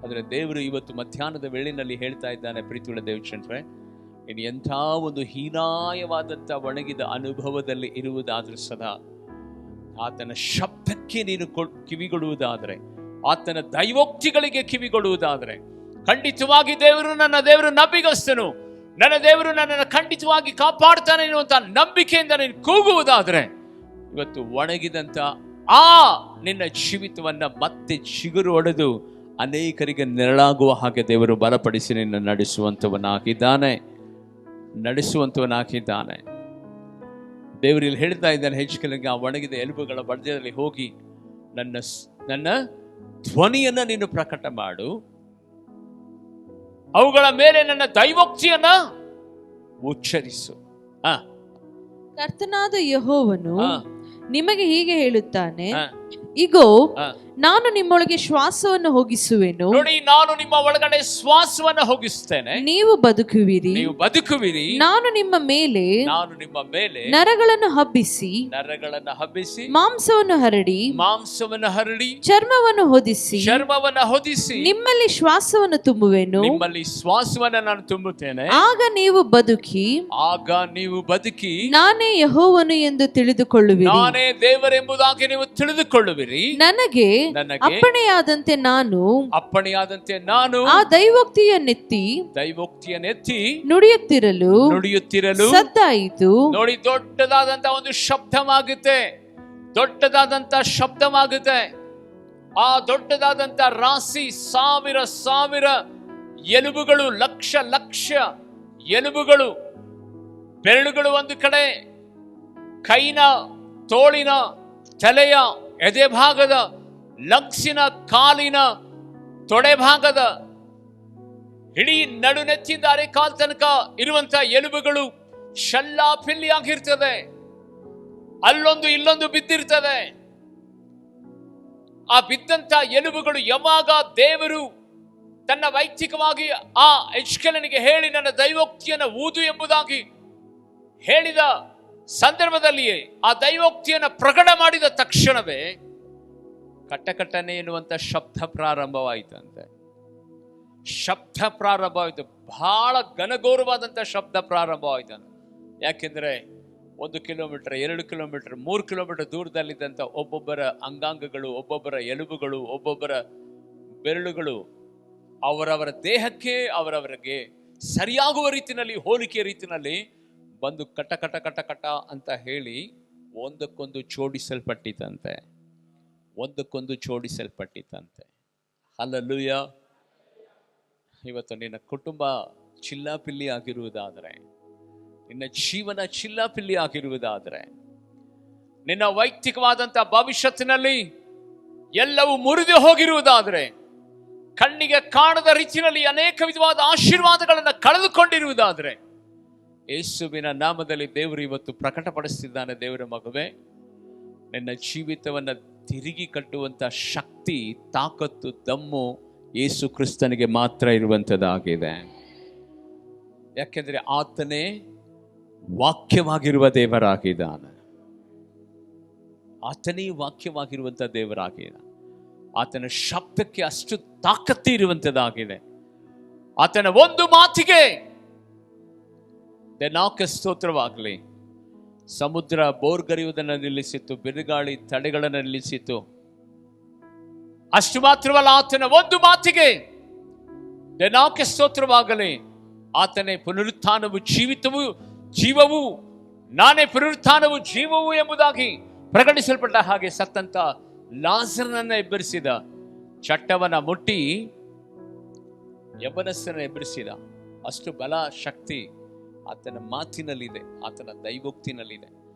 ಆದರೆ ದೇವರು ಇವತ್ತು ಮಧ್ಯಾಹ್ನದ ವೇಳೆಯಲ್ಲಿ ಹೇಳ್ತಾ ಇದ್ದಾನೆ, ಪ್ರೀತಿಯುಳ್ಳ ದೇವಚಂದ್ರೇ, ನೀನು ಎಂಥ ಒಂದು ಹೀನಾಯವಾದಂಥ ಒಣಗಿದ ಅನುಭವದಲ್ಲಿ ಇರುವುದಾದ್ರೂ ಸದಾ ಆತನ ಶಬ್ದಕ್ಕೆ ನೀನು ಕಿವಿಗೊಡುವುದಾದರೆ, ಆತನ ದೈವೋಕ್ತಿಗಳಿಗೆ ಕಿವಿಗೊಡುವುದಾದರೆ, ಖಂಡಿತವಾಗಿ ನನ್ನ ದೇವರು ನಂಬಿಗಸ್ತನು, ನನ್ನ ದೇವರು ನನ್ನನ್ನು ಖಂಡಿತವಾಗಿ ಕಾಪಾಡ್ತಾನೆ ಎನ್ನುವಂತ ನಂಬಿಕೆಯಿಂದ ನೀನು ಕೂಗುವುದಾದರೆ ಇವತ್ತು ಒಣಗಿದಂತ ಆ ನಿನ್ನ ಜೀವಿತವನ್ನ ಮತ್ತೆ ಚಿಗುರು ಹೊಡೆದು ಅನೇಕರಿಗೆ ನೆರಳಾಗುವ ಹಾಗೆ ದೇವರು ಬಲಪಡಿಸಿ ನಿನ್ನ ನಡೆಸುವಂತವನಾಗಿದ್ದಾನೆ. ದೇವರು ಇಲ್ಲಿ ಹೇಳ್ತಾ ಇದ್ದಾನೆ, ಹೆಚ್ಚಿಗೆ ಆ ಒಣಗಿದ ಎಲುಬುಗಳ ಮಧ್ಯದಲ್ಲಿ ಹೋಗಿ ನನ್ನ ಧ್ವನಿಯನ್ನ ನೀನು ಪ್ರಕಟ ಮಾಡು, ಅವುಗಳ ಮೇಲೆ ನನ್ನ ದೈವೋಕ್ತಿಯನ್ನ ಉಚ್ಚರಿಸು. ಕರ್ತನಾದ ಯೆಹೋವನು ನಿಮಗೆ ಹೀಗೆ ಹೇಳುತ್ತಾನೆ, ಇಗೋ ನಾನು ನಿಮ್ಮೊಳಗೆ ಶ್ವಾಸವನ್ನು ಹೋಗಿಸುವೆನು. ನೋಡಿ, ನಾನು ನಿಮ್ಮ ಒಳಗಡೆ ಶ್ವಾಸವನ್ನು ಹೋಗಿಸ್ತೇನೆ, ನೀವು ಬದುಕುವಿರಿ. ನಾನು ನಿಮ್ಮ ಮೇಲೆ ನರಗಳನ್ನು ಹಬ್ಬಿಸಿ ಮಾಂಸವನ್ನು ಹರಡಿ ಚರ್ಮವನ್ನು ಹೊದಿಸಿ ನಿಮ್ಮಲ್ಲಿ ಶ್ವಾಸವನ್ನು ತುಂಬುವೆನು. ನಾನು ತುಂಬುತ್ತೇನೆ. ಆಗ ನೀವು ಬದುಕಿ ನಾನೇ ಯೆಹೋವನು ಎಂದು ತಿಳಿದುಕೊಳ್ಳುವಿರಿ. ನಾನೇ ದೇವರೆಂಬುದಾಗಿ ನೀವು ತಿಳಿದುಕೊಳ್ಳುವಿರಿ. ನನಗೆ ಅಪ್ಪಣೆಯಾದಂತೆ ನಾನು ಆ ದೈವೋಕ್ತಿಯನ್ನೆತ್ತಿ ನುಡಿಯುತ್ತಿರಲು ಸದ್ದಾಯಿತು. ನೋಡಿ, ದೊಡ್ಡದಾದಂತ ಒಂದು ಶಬ್ದವಾಗುತ್ತೆ. ಆ ದೊಡ್ಡದಾದಂತ ರಾಶಿ, ಸಾವಿರ ಎಲುಬುಗಳು, ಲಕ್ಷ ಎಲುಬುಗಳು, ಬೆರಳುಗಳು ಒಂದು ಕಡೆ, ಕೈನ, ತೋಳಿನ, ತಲೆಯ, ಎದೆ ಭಾಗದ, ಲಂಗ್ಸಿನ, ಕಾಲಿನ, ತೊಡೆ ಭಾಗದ, ಇಡೀ ನಡುನೆಚ್ಚಿಂದ ಅರೆಕಾಲ್ ತನಕ ಇರುವಂತ ಎಲುಬುಗಳು ಶಲ್ಲಾಪಿಲ್ಲಿ ಆಗಿರ್ತದೆ. ಅಲ್ಲೊಂದು ಇಲ್ಲೊಂದು ಬಿದ್ದಿರ್ತದೆ. ಆ ಬಿದ್ದಂತ ಎಲುಬುಗಳು ಯಾವಾಗ ದೇವರು ತನ್ನ ವೈಯಕ್ತಿಕವಾಗಿ ಆ ಎಜ್ಕೇಲನಿಗೆ ಹೇಳಿ ನನ್ನ ದೈವೋಕ್ತಿಯನ್ನು ಊದು ಎಂಬುದಾಗಿ ಹೇಳಿದ ಸಂದರ್ಭದಲ್ಲಿಯೇ, ಆ ದೈವೋಕ್ತಿಯನ್ನು ಪ್ರಕಟ ಮಾಡಿದ ತಕ್ಷಣವೇ ಕಟ್ಟಕಟ್ಟನೆ ಎನ್ನುವಂತ ಶಬ್ದ ಪ್ರಾರಂಭವಾಯಿತಂತೆ. ಬಹಳ ಘನಘೋರವಾದಂಥ ಶಬ್ದ ಪ್ರಾರಂಭವಾಯಿತಂತೆ. ಯಾಕೆಂದ್ರೆ 1 ಕಿಲೋಮೀಟರ್, 2 ಕಿಲೋಮೀಟರ್, 3 ಕಿಲೋಮೀಟರ್ ದೂರದಲ್ಲಿದ್ದಂಥ ಒಬ್ಬೊಬ್ಬರ ಅಂಗಾಂಗಗಳು, ಒಬ್ಬೊಬ್ಬರ ಎಲುಬುಗಳು, ಒಬ್ಬೊಬ್ಬರ ಬೆರಳುಗಳು ಅವರವರ ದೇಹಕ್ಕೆ ಅವರವರಿಗೆ ಸರಿಯಾಗುವ ರೀತಿಯಲ್ಲಿ, ಹೋಲಿಕೆಯ ರೀತಿಯಲ್ಲಿ ಬಂದು ಕಟ ಅಂತ ಹೇಳಿ ಒಂದಕ್ಕೊಂದು ಜೋಡಿಸಲ್ಪಟ್ಟಿತಂತೆ. ಹಲ್ಲೆಲೂಯಾ. ಇವತ್ತು ನಿನ್ನ ಕುಟುಂಬ ಚಿಲ್ಲಾಪಿಲ್ಲಿ ಆಗಿರುವುದಾದರೆ, ನಿನ್ನ ಜೀವನ ಚಿಲ್ಲಾಪಿಲ್ಲಿ ಆಗಿರುವುದಾದರೆ, ನಿನ್ನ ವೈಯಕ್ತಿಕವಾದಂಥ ಭವಿಷ್ಯತ್ತಿನಲ್ಲಿ ಎಲ್ಲವೂ ಮುರಿದು ಹೋಗಿರುವುದಾದರೆ, ಕಣ್ಣಿಗೆ ಕಾಣದ ರೀತಿಯಲ್ಲಿ ಅನೇಕ ವಿಧವಾದ ಆಶೀರ್ವಾದಗಳನ್ನು ಕಳೆದುಕೊಂಡಿರುವುದಾದರೆ, ಯೇಸುವಿನ ನಾಮದಲ್ಲಿ ದೇವರು ಇವತ್ತು ಪ್ರಕಟಪಡಿಸುತ್ತಿದ್ದಾನೆ, ದೇವರ ಮಗುವೆ, ನಿನ್ನ ಜೀವಿತವನ್ನು ತಿರುಗಿ ಕಟ್ಟುವಂತ ಶಕ್ತಿ, ತಾಕತ್ತು, ದಮ್ಮು ಯೇಸು ಕ್ರಿಸ್ತನಿಗೆ ಮಾತ್ರ ಇರುವಂತದ್ದಾಗಿದೆ. ಯಾಕೆಂದ್ರೆ ಆತನೇ ವಾಕ್ಯವಾಗಿರುವ ದೇವರಾಗಿದ್ದಾನೆ. ಆತನ ಶಬ್ದಕ್ಕೆ ಅಷ್ಟು ತಾಕತ್ತು ಇರುವಂತದ್ದಾಗಿದೆ. ಆತನ ಒಂದು ಮಾತಿಗೆ ಸ್ತೋತ್ರವಾಗಲಿ. ಸಮುದ್ರ ಬೋರ್ಗರೆಯುವುದನ್ನು ನಿಲ್ಲಿಸಿತು, ಬಿರುಗಾಳಿ ತಡೆಗಳನ್ನು ನಿಲ್ಲಿಸಿತು. ಅಷ್ಟು ಮಾತ್ರವಲ್ಲ, ಆತನ ಒಂದು ಮಾತಿಗೆ ದೇನಾಕ್ಕೆ ಸ್ತೋತ್ರವಾಗಲಿ. ಆತನೇ ಪುನರುತ್ಥಾನವು ಜೀವವು, ನಾನೇ ಪುನರುತ್ಥಾನವು ಜೀವವು ಎಂಬುದಾಗಿ ಪ್ರಕಟಿಸಲ್ಪಟ್ಟ ಹಾಗೆ ಸತ್ತಂತ ಲಾಜರನನ್ನ ಎಬ್ಬರಿಸಿದ, ಚಟ್ಟವನ ಮುಟ್ಟಿ ಯಬ್ಬನಸ್ಥನ ಎಬ್ಬರಿಸಿದ. ಅಷ್ಟು ಬಲ, ಶಕ್ತಿ ಆತನ ಮಾತಿನಲ್ಲಿದೆ, ಆತನ ದೈವೋಕ್ತಿನಲ್ಲಿದೆ.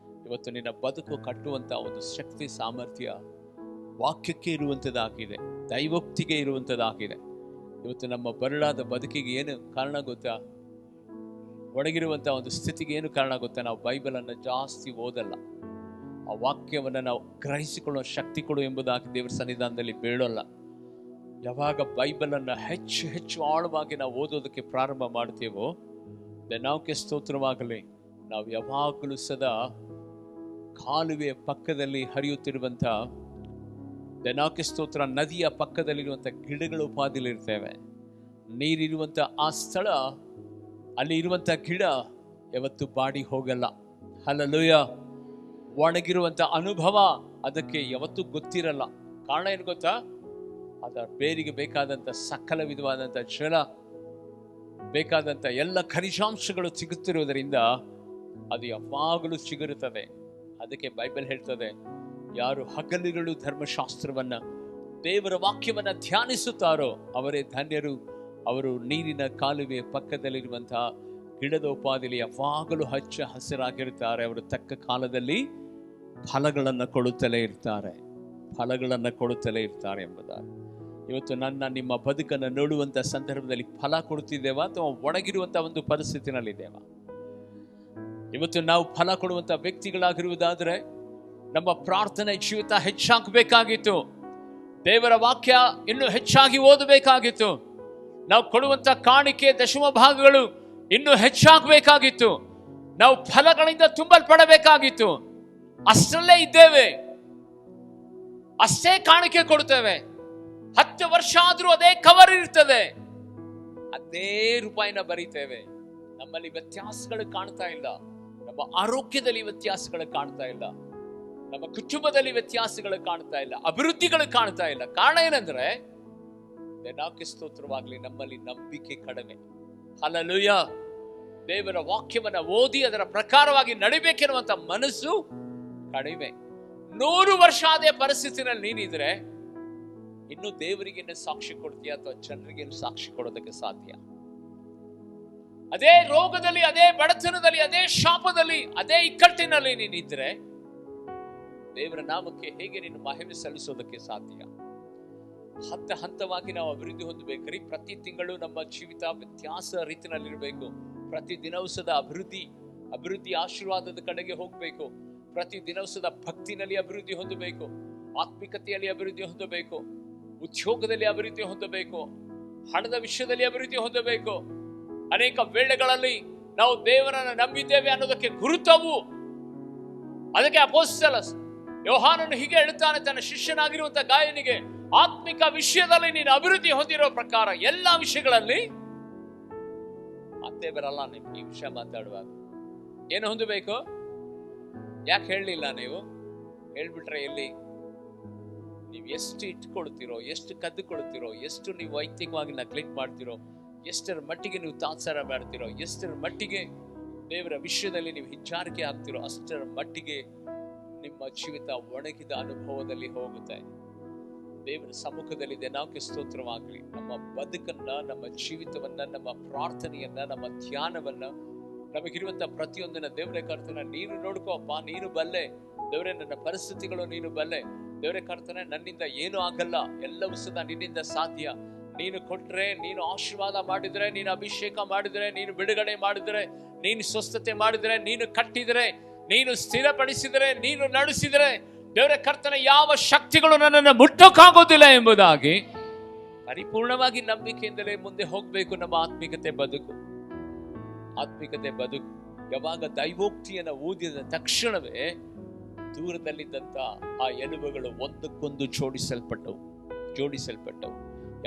ಇವತ್ತು ನಿನ್ನ ಬದುಕು ಕಟ್ಟುವಂತ ಒಂದು ಶಕ್ತಿ, ಸಾಮರ್ಥ್ಯ ವಾಕ್ಯಕ್ಕೆ ಇರುವಂಥದ್ದಾಗಿದೆ, ದೈವೋಕ್ತಿಗೆ ಇರುವಂಥದ್ದಾಗಿದೆ. ಇವತ್ತು ನಮ್ಮ ಬರಡಾದ ಬದುಕಿಗೆ ಏನು ಕಾರಣ ಗೊತ್ತಾ? ಒಣಗಿರುವಂಥ ಒಂದು ಸ್ಥಿತಿಗೆ ಏನು ಕಾರಣ ಗೊತ್ತಾ? ನಾವು ಬೈಬಲನ್ನು ಜಾಸ್ತಿ ಓದಲ್ಲ, ಆ ವಾಕ್ಯವನ್ನು ನಾವು ಗ್ರಹಿಸಿಕೊಳ್ಳುವ ಶಕ್ತಿ ಕೊಡು ಎಂಬುದಾಗಿ ದೇವರ ಸನ್ನಿಧಾನದಲ್ಲಿ ಬೇಡಲ್ಲ. ಯಾವಾಗ ಬೈಬಲನ್ನು ಹೆಚ್ಚು ಹೆಚ್ಚು ಆಳವಾಗಿ ನಾವು ಓದೋದಕ್ಕೆ ಪ್ರಾರಂಭ ಮಾಡ್ತೀವೋ, ದೇನಾಕ್ಕೆ ಸ್ತೋತ್ರವಾಗಲಿ, ನಾವು ಯಾವಾಗಲೂ ಸದಾ ಕಾಲುವೆಯ ಪಕ್ಕದಲ್ಲಿ ಹರಿಯುತ್ತಿರುವಂಥ, ದೇನಾಕ್ಕೆ ಸ್ತೋತ್ರ, ನದಿಯ ಪಕ್ಕದಲ್ಲಿರುವಂಥ ಗಿಡಗಳ ಉಪಾದಿಲಿರ್ತೇವೆ. ನೀರಿರುವಂಥ ಆ ಸ್ಥಳ, ಅಲ್ಲಿ ಇರುವಂಥ ಗಿಡ ಯಾವತ್ತು ಬಾಡಿ ಹೋಗಲ್ಲ. ಹಲ್ಲೆಲೂಯ. ಒಣಗಿರುವಂಥ ಅನುಭವ ಅದಕ್ಕೆ ಯಾವತ್ತೂ ಗೊತ್ತಿರಲ್ಲ. ಕಾರಣ ಏನು ಗೊತ್ತಾ? ಅದರ ಬೇರಿಗೆ ಬೇಕಾದಂಥ ಸಕಲ ವಿಧವಾದಂಥ ಜಲ, ಬೇಕಾದಂಥ ಎಲ್ಲ ಖನಿಜಾಂಶಗಳು ಸಿಗುತ್ತಿರುವುದರಿಂದ ಅದು ಯಾವಾಗಲೂ ಸಿಗುತ್ತದೆ. ಅದಕ್ಕೆ ಬೈಬಲ್ ಹೇಳ್ತದೆ, ಯಾರು ಹಗಲಿರುಳು ಧರ್ಮಶಾಸ್ತ್ರವನ್ನ, ದೇವರ ವಾಕ್ಯವನ್ನ ಧ್ಯಾನಿಸುತ್ತಾರೋ ಅವರೇ ಧನ್ಯರು. ಅವರು ನೀರಿನ ಕಾಲುವೆಯ ಪಕ್ಕದಲ್ಲಿರುವಂತಹ ಗಿಡದ ಉಪಾದಿಲಿ ಯಾವಾಗಲೂ ಹಚ್ಚ ಹಸಿರಾಗಿರುತ್ತಾರೆ. ಅವರು ತಕ್ಕ ಕಾಲದಲ್ಲಿ ಫಲಗಳನ್ನು ಕೊಡುತ್ತಲೇ ಇರ್ತಾರೆ, ಫಲಗಳನ್ನು ಕೊಡುತ್ತಲೇ ಇರ್ತಾರೆ ಎಂಬುದಾಗಿ. ಇವತ್ತು ನಿಮ್ಮ ಬದುಕನ್ನು ನೋಡುವಂಥ ಸಂದರ್ಭದಲ್ಲಿ ಫಲ ಕೊಡುತ್ತಿದ್ದೇವಾ ಅಥವಾ ಒಣಗಿರುವಂಥ ಒಂದು ಪರಿಸ್ಥಿತಿನಲ್ಲಿದ್ದೇವಾ? ಇವತ್ತು ನಾವು ಫಲ ಕೊಡುವಂಥ ವ್ಯಕ್ತಿಗಳಾಗಿರುವುದಾದರೆ ನಮ್ಮ ಪ್ರಾರ್ಥನೆ ಜೀವಿತ ಹೆಚ್ಚಾಗಬೇಕಾಗಿತ್ತು. ದೇವರ ವಾಕ್ಯ ಇನ್ನೂ ಹೆಚ್ಚಾಗಿ ಓದಬೇಕಾಗಿತ್ತು. ನಾವು ಕೊಡುವಂಥ ಕಾಣಿಕೆ, ದಶಮ ಭಾಗಗಳು ಇನ್ನೂ ಹೆಚ್ಚಾಗಬೇಕಾಗಿತ್ತು. ನಾವು ಫಲಗಳಿಂದ ತುಂಬಲ್ಪಡಬೇಕಾಗಿತ್ತು. ಅಷ್ಟರಲ್ಲೇ ಇದ್ದೇವೆ, ಅಷ್ಟೇ ಕಾಣಿಕೆ ಕೊಡ್ತೇವೆ. 10 ವರ್ಷ ಆದ್ರೂ ಅದೇ ಕವರ್ ಇರ್ತದೆ, ಅದೇ ರೂಪಾಯಿನ ಬರೀತೇವೆ. ನಮ್ಮಲ್ಲಿ ವ್ಯತ್ಯಾಸಗಳು ಕಾಣ್ತಾ ಇಲ್ಲ. ನಮ್ಮ ಆರೋಗ್ಯದಲ್ಲಿ ವ್ಯತ್ಯಾಸಗಳು ಕಾಣ್ತಾ ಇಲ್ಲ, ನಮ್ಮ ಕುಟುಂಬದಲ್ಲಿ ವ್ಯತ್ಯಾಸಗಳು ಕಾಣ್ತಾ ಇಲ್ಲ, ಅಭಿವೃದ್ಧಿಗಳು ಕಾಣ್ತಾ ಇಲ್ಲ. ಕಾರಣ ಏನಂದ್ರೆ, ದೇನಾಕ್ಕೆ ಸ್ತೋತ್ರವಾಗಲಿ, ನಮ್ಮಲ್ಲಿ ನಂಬಿಕೆ ಕಡಿಮೆ. ಹಲ್ಲೆಲೂಯಾ. ದೇವರ ವಾಕ್ಯವನ್ನ ಓದಿ ಅದರ ಪ್ರಕಾರವಾಗಿ ನಡಿಬೇಕೆನ್ನುವಂತ ಮನಸ್ಸು ಕಡಿಮೆ. 100 ವರ್ಷ ಅದೇ ಪರಿಸ್ಥಿತಿನಲ್ಲಿ ನೀನಿದ್ರೆ ಇನ್ನು ದೇವರಿಗೆ ಸಾಕ್ಷಿ ಕೊಡ್ತೀಯ ಅಥವಾ ಜನರಿಗೆ ಸಾಕ್ಷಿ ಕೊಡೋದಕ್ಕೆ ಸಾಧ್ಯ? ಅದೇ ರೋಗದಲ್ಲಿ, ಅದೇ ಬಡತನದಲ್ಲಿ, ಅದೇ ಶಾಪದಲ್ಲಿ, ಅದೇ ಇಕ್ಕಟ್ಟಿನಲ್ಲಿ ನೀನಿದ್ರೆ ದೇವರ ನಾಮಕ್ಕೆ ಹೇಗೆ ನೀನು ಮಹಿಮೆ ಸಲ್ಲಿಸೋದಕ್ಕೆ ಸಾಧ್ಯ? ಹಂತ ಹಂತವಾಗಿ ನಾವು ಅಭಿವೃದ್ಧಿ ಹೊಂದಬೇಕ್ರಿ. ಪ್ರತಿ ತಿಂಗಳು ನಮ್ಮ ಜೀವಿತ ವ್ಯತ್ಯಾಸ ರೀತಿನಲ್ಲಿರಬೇಕು. ಪ್ರತಿ ದಿನವಸದ ಅಭಿವೃದ್ಧಿ ಆಶೀರ್ವಾದದ ಕಡೆಗೆ ಹೋಗಬೇಕು. ಪ್ರತಿ ದಿನವಸದ ಭಕ್ತಿನಲ್ಲಿ ಅಭಿವೃದ್ಧಿ ಹೊಂದಬೇಕು, ಆತ್ಮಿಕತೆಯಲ್ಲಿ ಅಭಿವೃದ್ಧಿ ಹೊಂದಬೇಕು, ಉದ್ಯೋಗದಲ್ಲಿ ಅಭಿವೃದ್ಧಿ ಹೊಂದಬೇಕು, ಹಣದ ವಿಷಯದಲ್ಲಿ ಅಭಿವೃದ್ಧಿ ಹೊಂದಬೇಕು. ಅನೇಕ ವೇಳೆಗಳಲ್ಲಿ ನಾವು ದೇವರನ್ನು ನಂಬಿದ್ದೇವೆ ಅನ್ನೋದಕ್ಕೆ ಗುರುತವು. ಅದಕ್ಕೆ ಅಪೊಸ್ತಲ ಯೋಹಾನನು ಹೀಗೆ ಹೇಳ್ತಾನೆ ತನ್ನ ಶಿಷ್ಯನಾಗಿರುವಂತ ಗಾಯನಿಗೆ, ಆತ್ಮಿಕ ವಿಷಯದಲ್ಲಿ ನೀನು ಅಭಿವೃದ್ಧಿ ಹೊಂದಿರೋ ಪ್ರಕಾರ ಎಲ್ಲಾ ವಿಷಯಗಳಲ್ಲಿ ಮತ್ತೆ ಬರಲ್ಲ. ನಿಮ್ಗೆ ಈ ವಿಷಯ ಮಾತಾಡುವಾಗ ಏನು ಹೊಂದಬೇಕು? ಯಾಕೆ ಹೇಳಲಿಲ್ಲ ನೀವು? ಹೇಳ್ಬಿಟ್ರೆ ಎಲ್ಲಿ? ನೀವು ಎಷ್ಟು ಇಟ್ಕೊಳ್ತಿರೋ, ಎಷ್ಟು ಕದ್ದುಕೊಳ್ತಿರೋ, ಎಷ್ಟು ನೀವು ವೈಯಕ್ತಿಕವಾಗಿ ನೆಗ್ಲೆಕ್ಟ್ ಮಾಡ್ತಿರೋ, ಎಷ್ಟರ ಮಟ್ಟಿಗೆ ನೀವು ತಾತ್ಸಾರ ಮಾಡ್ತಿರೋ, ಎಷ್ಟರ ಮಟ್ಟಿಗೆ ದೇವರ ವಿಷಯದಲ್ಲಿ ನೀವು ಹಿಂಜಾರಿಕೆ ಆಗ್ತಿರೋ, ಅಷ್ಟರ ಮಟ್ಟಿಗೆ ನಿಮ್ಮ ಜೀವಿತ ಒಣಗಿದ ಅನುಭವದಲ್ಲಿ ಹೋಗುತ್ತೆ. ದೇವರ ಸಮ್ಮುಖದಲ್ಲಿ ದೇನಾಕ್ಕೆ ಸ್ತೋತ್ರವಾಗಲಿ. ನಮ್ಮ ಬದುಕನ್ನ, ನಮ್ಮ ಜೀವಿತವನ್ನ, ನಮ್ಮ ಪ್ರಾರ್ಥನೆಯನ್ನ, ನಮ್ಮ ಧ್ಯಾನವನ್ನ, ನಮಗಿರುವಂತ ಪ್ರತಿಯೊಂದನ್ನ ದೇವರೇ ಕರ್ತನ ನೀನು ನೋಡ್ಕೋಪ್ಪ, ನೀನು ಬಲ್ಲೆ ದೇವರೇ, ನನ್ನ ಪರಿಸ್ಥಿತಿಗಳು ನೀನು ಬಲ್ಲೆ ದೇವರೇ ಕರ್ತನೆ, ನನ್ನಿಂದ ಏನೂ ಆಗಲ್ಲ, ಎಲ್ಲವೂ ಸದಾ ನಿನ್ನಿಂದ ಸಾಧ್ಯ. ನೀನು ಕೊಟ್ರೆ, ನೀನು ಆಶೀರ್ವಾದ ಮಾಡಿದ್ರೆ, ನೀನು ಅಭಿಷೇಕ ಮಾಡಿದ್ರೆ, ನೀನು ಬಿಡುಗಡೆ ಮಾಡಿದ್ರೆ, ನೀನು ಸ್ವಸ್ಥತೆ ಮಾಡಿದ್ರೆ, ನೀನು ಕಟ್ಟಿದ್ರೆ, ನೀನು ಸ್ಥಿರಪಡಿಸಿದರೆ, ನೀನು ನಡೆಸಿದರೆ ದೇವರೇ ಕರ್ತನೆ, ಯಾವ ಶಕ್ತಿಗಳು ನನ್ನನ್ನು ಮುಟ್ಟೋಕ್ಕಾಗೋದಿಲ್ಲ ಎಂಬುದಾಗಿ ಪರಿಪೂರ್ಣವಾಗಿ ನಂಬಿಕೆಯಿಂದಲೇ ಮುಂದೆ ಹೋಗ್ಬೇಕು. ನಮ್ಮ ಆತ್ಮಿಕತೆ ಬದುಕು ಯಾವಾಗ ದೈವೋಕ್ತಿಯನ್ನು ಓದಿದ ತಕ್ಷಣವೇ ದೂರದಲ್ಲಿದ್ದಂತ ಆ ಎಲುಬುಗಳು ಒಂದಕ್ಕೊಂದು ಜೋಡಿಸಲ್ಪಟ್ಟವು.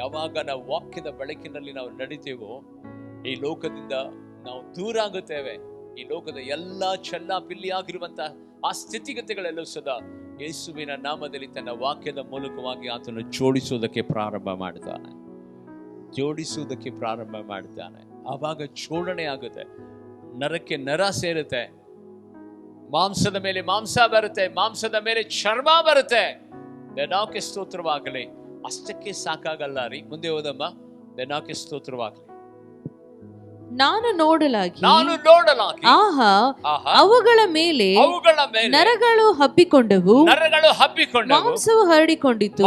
ಯಾವಾಗ ನಾವು ವಾಕ್ಯದ ಬೆಳಕಿನಲ್ಲಿ ನಾವು ನಡಿತೇವೋ, ಈ ಲೋಕದಿಂದ ನಾವು ದೂರ ಆಗುತ್ತೇವೆ. ಈ ಲೋಕದ ಎಲ್ಲ ಚೆಲ್ಲ ಪಿಲ್ಲಿ ಆಗಿರುವಂತಹ ಆ ಸ್ಥಿತಿಗತಿಗಳೆಲ್ಲವೂ ಸದಾ ಯೇಸುವಿನ ನಾಮದಲ್ಲಿ ತನ್ನ ವಾಕ್ಯದ ಮೂಲಕವಾಗಿ ಆತನು ಜೋಡಿಸುವುದಕ್ಕೆ ಪ್ರಾರಂಭ ಮಾಡ್ತಾನೆ. ಆವಾಗ ಜೋಡಣೆ ಆಗುತ್ತೆ, ನರಕ್ಕೆ ನರ ಸೇರುತ್ತೆ, ಮಾಂಸದ ಮೇಲೆ ಮಾಂಸ ಬರುತ್ತೆ, ಮಾಂಸದ ಮೇಲೆ ಚರ್ಮ ಬರುತ್ತೆ. ದೇವಕ್ಕೆ ಸ್ತೋತ್ರವಾಗಲಿ. ಅಷ್ಟಕ್ಕೆ ಸಾಕಾಗಲ್ಲ ರೀ, ಮುಂದೆ ಹೋದಮ್ಮ. ದೇವಕ್ಕೆ ಸ್ತೋತ್ರವಾಗಲಿ. ನಾನು ನೋಡಲಾಗಿ ಆಹಾ ಅವುಗಳ ಮೇಲೆ ನರಗಳು ಹಬ್ಬಿಕೊಂಡವು, ಮಾಂಸವು ಹರಡಿಕೊಂಡಿತು,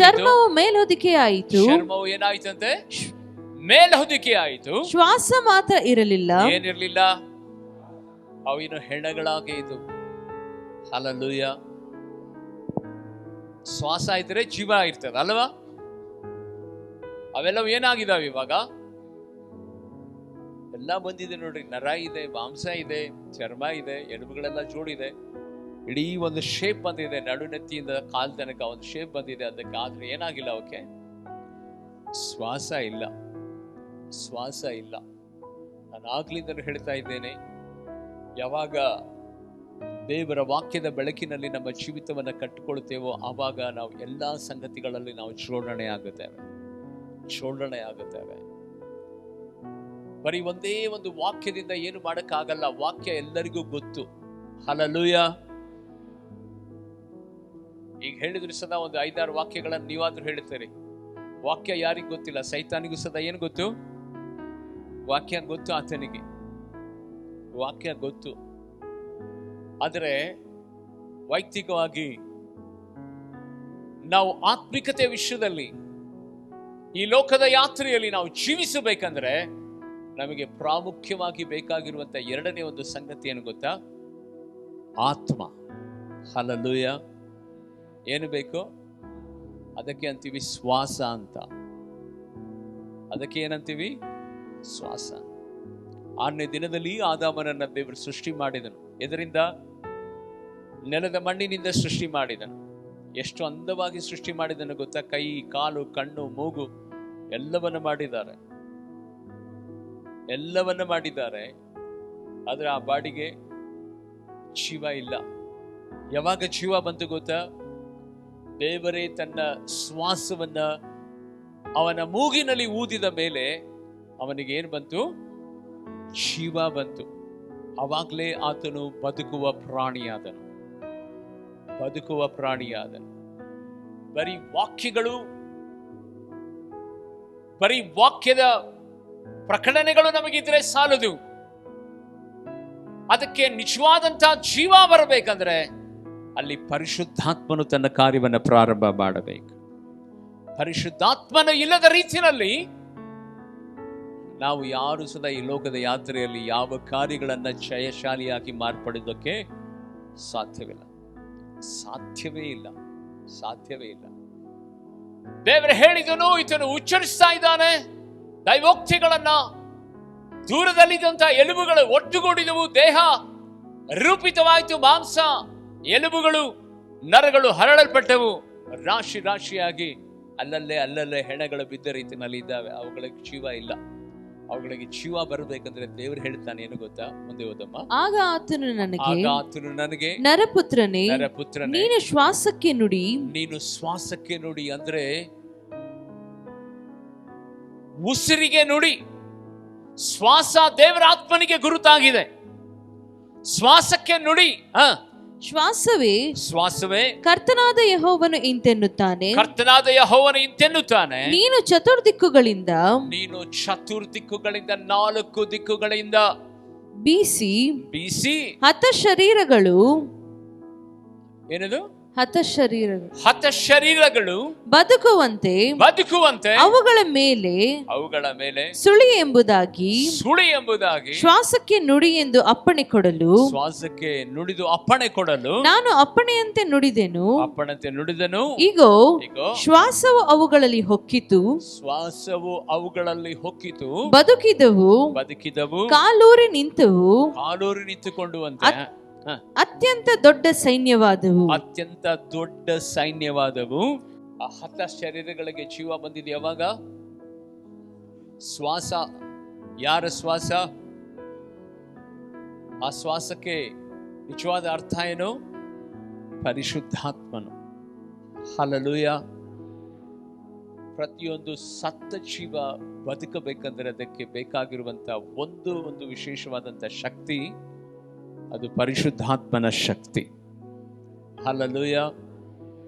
ಚರ್ಮವು ಮೇಲ್ಹೊದಿಕೆ ಆಯಿತು. ಚರ್ಮವು ಏನಾಯ್ತಂತೆ? ಮೇಲ್ಹೊದಿಕೆ ಆಯಿತು. ಶ್ವಾಸ ಮಾತ್ರ ಇರಲಿಲ್ಲ. ಏನಿರ್ಲಿಲ್ಲ? ಅವಿನ ಹೆಣಗಳಾಗಿ ಇದು. ಹಲ್ಲೆಲೂಯಾ. ಶ್ವಾಸ ಇದ್ರೆ ಜೀವ ಇರ್ತದೆ ಅಲ್ವಾ? ಅವೆಲ್ಲವೂ ಏನಾಗಿದಾವೆ ಇವಾಗ? ಎಲ್ಲ ಬಂದಿದೆ ನೋಡ್ರಿ. ನರ ಇದೆ, ಮಾಂಸ ಇದೆ, ಚರ್ಮ ಇದೆ, ಎಲುಬುಗಳೆಲ್ಲ ಜೋಡಿದೆ, ಇಡೀ ಒಂದು ಶೇಪ್ ಬಂದಿದೆ. ನಡುನೆತ್ತಿಯಿಂದ ಕಾಲ್ ತನಕ ಒಂದು ಶೇಪ್ ಬಂದಿದೆ ಅದಕ್ಕೆ. ಆದ್ರೆ ಏನಾಗಿಲ್ಲ ಅವಕ್ಕೆ? ಶ್ವಾಸ ಇಲ್ಲ. ನಾನು ಆಗ್ಲಿಂದಲೂ ಹೇಳ್ತಾ ಇದ್ದೇನೆ, ಯಾವಾಗ ದೇವರ ವಾಕ್ಯದ ಬೆಳಕಿನಲ್ಲಿ ನಮ್ಮ ಜೀವಿತವನ್ನು ಕಟ್ಟಿಕೊಳ್ತೇವೋ ಆವಾಗ ನಾವು ಎಲ್ಲ ಸಂಗತಿಗಳಲ್ಲಿ ನಾವು ಜೋಡಣೆ ಆಗುತ್ತೇವೆ. ಬರೀ ಒಂದೇ ಒಂದು ವಾಕ್ಯದಿಂದ ಏನು ಮಾಡಕ್ಕಾಗಲ್ಲ. ವಾಕ್ಯ ಎಲ್ಲರಿಗೂ ಗೊತ್ತು. ಹಲ್ಲೆಲೂಯಾ. ಈಗ ಹೇಳಿದ್ರು ಸದಾ ಒಂದು 5-6 ವಾಕ್ಯಗಳನ್ನು ನೀವಾದ್ರೂ ಹೇಳ್ತೀರಿ. ವಾಕ್ಯ ಯಾರಿಗೂ ಗೊತ್ತಿಲ್ಲ. ಸೈತಾನಿಗೂ ಸದಾ ಏನು ಗೊತ್ತು? ವಾಕ್ಯ ಗೊತ್ತು. ಆತನಿಗೆ ವಾಕ್ಯ ಗೊತ್ತು. ಆದರೆ ವೈಯಕ್ತಿಕವಾಗಿ ನಾವು ಆತ್ಮಿಕತೆ ವಿಷಯದಲ್ಲಿ ಈ ಲೋಕದ ಯಾತ್ರೆಯಲ್ಲಿ ನಾವು ಜೀವಿಸಬೇಕಂದ್ರೆ ನಮಗೆ ಪ್ರಾಮುಖ್ಯವಾಗಿ ಬೇಕಾಗಿರುವಂತ ಎರಡನೇ ಒಂದು ಸಂಗತಿ ಏನು ಗೊತ್ತಾ? ಆತ್ಮ. ಹಲ್ಲೆಲೂಯಾ. ಏನು ಬೇಕು? ಅದಕ್ಕೆ ಅಂತೀವಿ ಶ್ವಾಸ ಅಂತ. ಅದಕ್ಕೆ ಏನಂತೀವಿ? ಶ್ವಾಸ. 6ನೇ ದಿನದಲ್ಲಿ ಆದಾಮನನ್ನ ದೇವರು ಸೃಷ್ಟಿ ಮಾಡಿದನು. ಇದರಿಂದ ನೆಲದ ಮಣ್ಣಿನಿಂದ ಸೃಷ್ಟಿ ಮಾಡಿದನು. ಎಷ್ಟು ಅಂದವಾಗಿ ಸೃಷ್ಟಿ ಮಾಡಿದನು ಗೊತ್ತಾ? ಕೈ, ಕಾಲು, ಕಣ್ಣು, ಮೂಗು ಎಲ್ಲವನ್ನ ಮಾಡಿದ್ದಾರೆ. ಆದ್ರೆ ಆ ಬಾಡಿಗೆ ಜೀವ ಇಲ್ಲ. ಯಾವಾಗ ಜೀವ ಬಂತು ಗೊತ್ತಾ? ದೇವರೇ ತನ್ನ ಶ್ವಾಸವನ್ನ ಅವನ ಮೂಗಿನಲ್ಲಿ ಊದಿದ ಮೇಲೆ ಅವನಿಗೆ ಏನ್ ಬಂತು? ಜೀವ ಬಂತು. ಅವಾಗ್ಲೇ ಆತನು ಬದುಕುವ ಪ್ರಾಣಿಯಾದನು. ಬರೀ ವಾಕ್ಯದ ಪ್ರಕಟಣೆಗಳು ನಮಗಿದ್ರೆ ಸಾಲದು. ಅದಕ್ಕೆ ನಿಜವಾದಂತಹ ಜೀವ ಬರಬೇಕಂದ್ರೆ ಅಲ್ಲಿ ಪರಿಶುದ್ಧಾತ್ಮನು ತನ್ನ ಕಾರ್ಯವನ್ನು ಪ್ರಾರಂಭ ಮಾಡಬೇಕು. ಪರಿಶುದ್ಧಾತ್ಮನು ಇಲ್ಲದ ರೀತಿಯಲ್ಲಿ ನಾವು ಯಾರು ಸದಾ ಈ ಲೋಕದ ಯಾತ್ರೆಯಲ್ಲಿ ಯಾವ ಕಾರ್ಯಗಳನ್ನ ಜಯಶಾಲಿಯಾಗಿ ಮಾರ್ಪಡೋದಕ್ಕೆ ಸಾಧ್ಯವೇ ಇಲ್ಲ. ದೇವರು ಹೇಳಿದನು, ಇದನ್ನು ಉಚ್ಚರಿಸ್ತಾ ಇದ್ದಾನೆ. ದೈವೋಕ್ತಿಗಳನ್ನ ದೂರದಲ್ಲಿದ್ದಂತಹ ಎಲುಬುಗಳು ಒಟ್ಟುಗೂಡಿದವು, ದೇಹ ರೂಪಿತವಾಯಿತು, ಮಾಂಸ, ಎಲುಬುಗಳು, ನರಗಳು ಹರಳಲ್ಪಟ್ಟವು. ರಾಶಿಯಾಗಿ ಅಲ್ಲಲ್ಲೇ ಹೆಣಗಳು ಬಿದ್ದ ರೀತಿಯಲ್ಲಿ ಇದ್ದಾವೆ. ಅವುಗಳಿಗೆ ಜೀವ ಇಲ್ಲ. ಅವುಗಳಿಗೆ ಜೀವ ಬರಬೇಕಂದ್ರೆ ದೇವರು ಹೇಳ್ತಾನೆ ಏನು ಗೊತ್ತಾ? ಮುಂದೆ ಓದಮ್ಮ. ಆಗ ಆತನು ನನಗೆ, ನರಪುತ್ರನೇ, ನೀನು ಶ್ವಾಸಕ್ಕೆ ನುಡಿ ಅಂದ್ರೆ ಉಸಿರಿಗೆ ನುಡಿ. ಶ್ವಾಸ ದೇವರ ಆತ್ಮನಿಗೆ ಗುರುತಾಗಿದೆ. ಶ್ವಾಸಕ್ಕೆ ನುಡಿ. ಶ್ವಾಸವೇ ಕರ್ತನಾದ ಯೆಹೋವನು ಇಂತೆನ್ನುತ್ತಾನೆ, ನೀನು ಚತುರ್ದಿಕ್ಕುಗಳಿಂದ 4 ದಿಕ್ಕುಗಳಿಂದ ಬೀಸಿ ಹತಶರೀರಗಳು ಹತಶರೀರಗಳು ಬದುಕುವಂತೆ ಅವುಗಳ ಮೇಲೆ ಸುಳಿ ಎಂಬುದಾಗಿ ಶ್ವಾಸಕ್ಕೆ ನುಡಿ ಎಂದು ಅಪ್ಪಣೆ ಕೊಡಲು ನಾನು ಅಪ್ಪಣೆಯಂತೆ ನುಡಿದೆನು. ಈಗೋ ಶ್ವಾಸವು ಅವುಗಳಲ್ಲಿ ಹೊಕ್ಕಿತು, ಬದುಕಿದವು, ಕಾಲೂರಿ ನಿಂತುಕೊಂಡು ಅತ್ಯಂತ ದೊಡ್ಡ ಸೈನ್ಯವಾದವು. ಆ ಹತ ಶರೀರಗಳಿಗೆ ಜೀವ ಬಂದಿದೆ ಯಾವಾಗ? ಶ್ವಾಸ. ಯಾರ ಶ್ವಾಸ? ಆ ಶ್ವಾಸಕ್ಕೆ ನಿಜವಾದ ಅರ್ಥ ಏನು? ಪರಿಶುದ್ಧಾತ್ಮನು. ಹಲ್ಲೆಲೂಯ. ಪ್ರತಿಯೊಂದು ಸತ್ತ ಜೀವ ಬದುಕಬೇಕಂದ್ರೆ ಅದಕ್ಕೆ ಬೇಕಾಗಿರುವಂತ ಒಂದು ವಿಶೇಷವಾದಂತ ಶಕ್ತಿ, ಅದು ಪರಿಶುದ್ಧಾತ್ಮನ ಶಕ್ತಿ. ಹಲ್ಲೆಲೂಯ.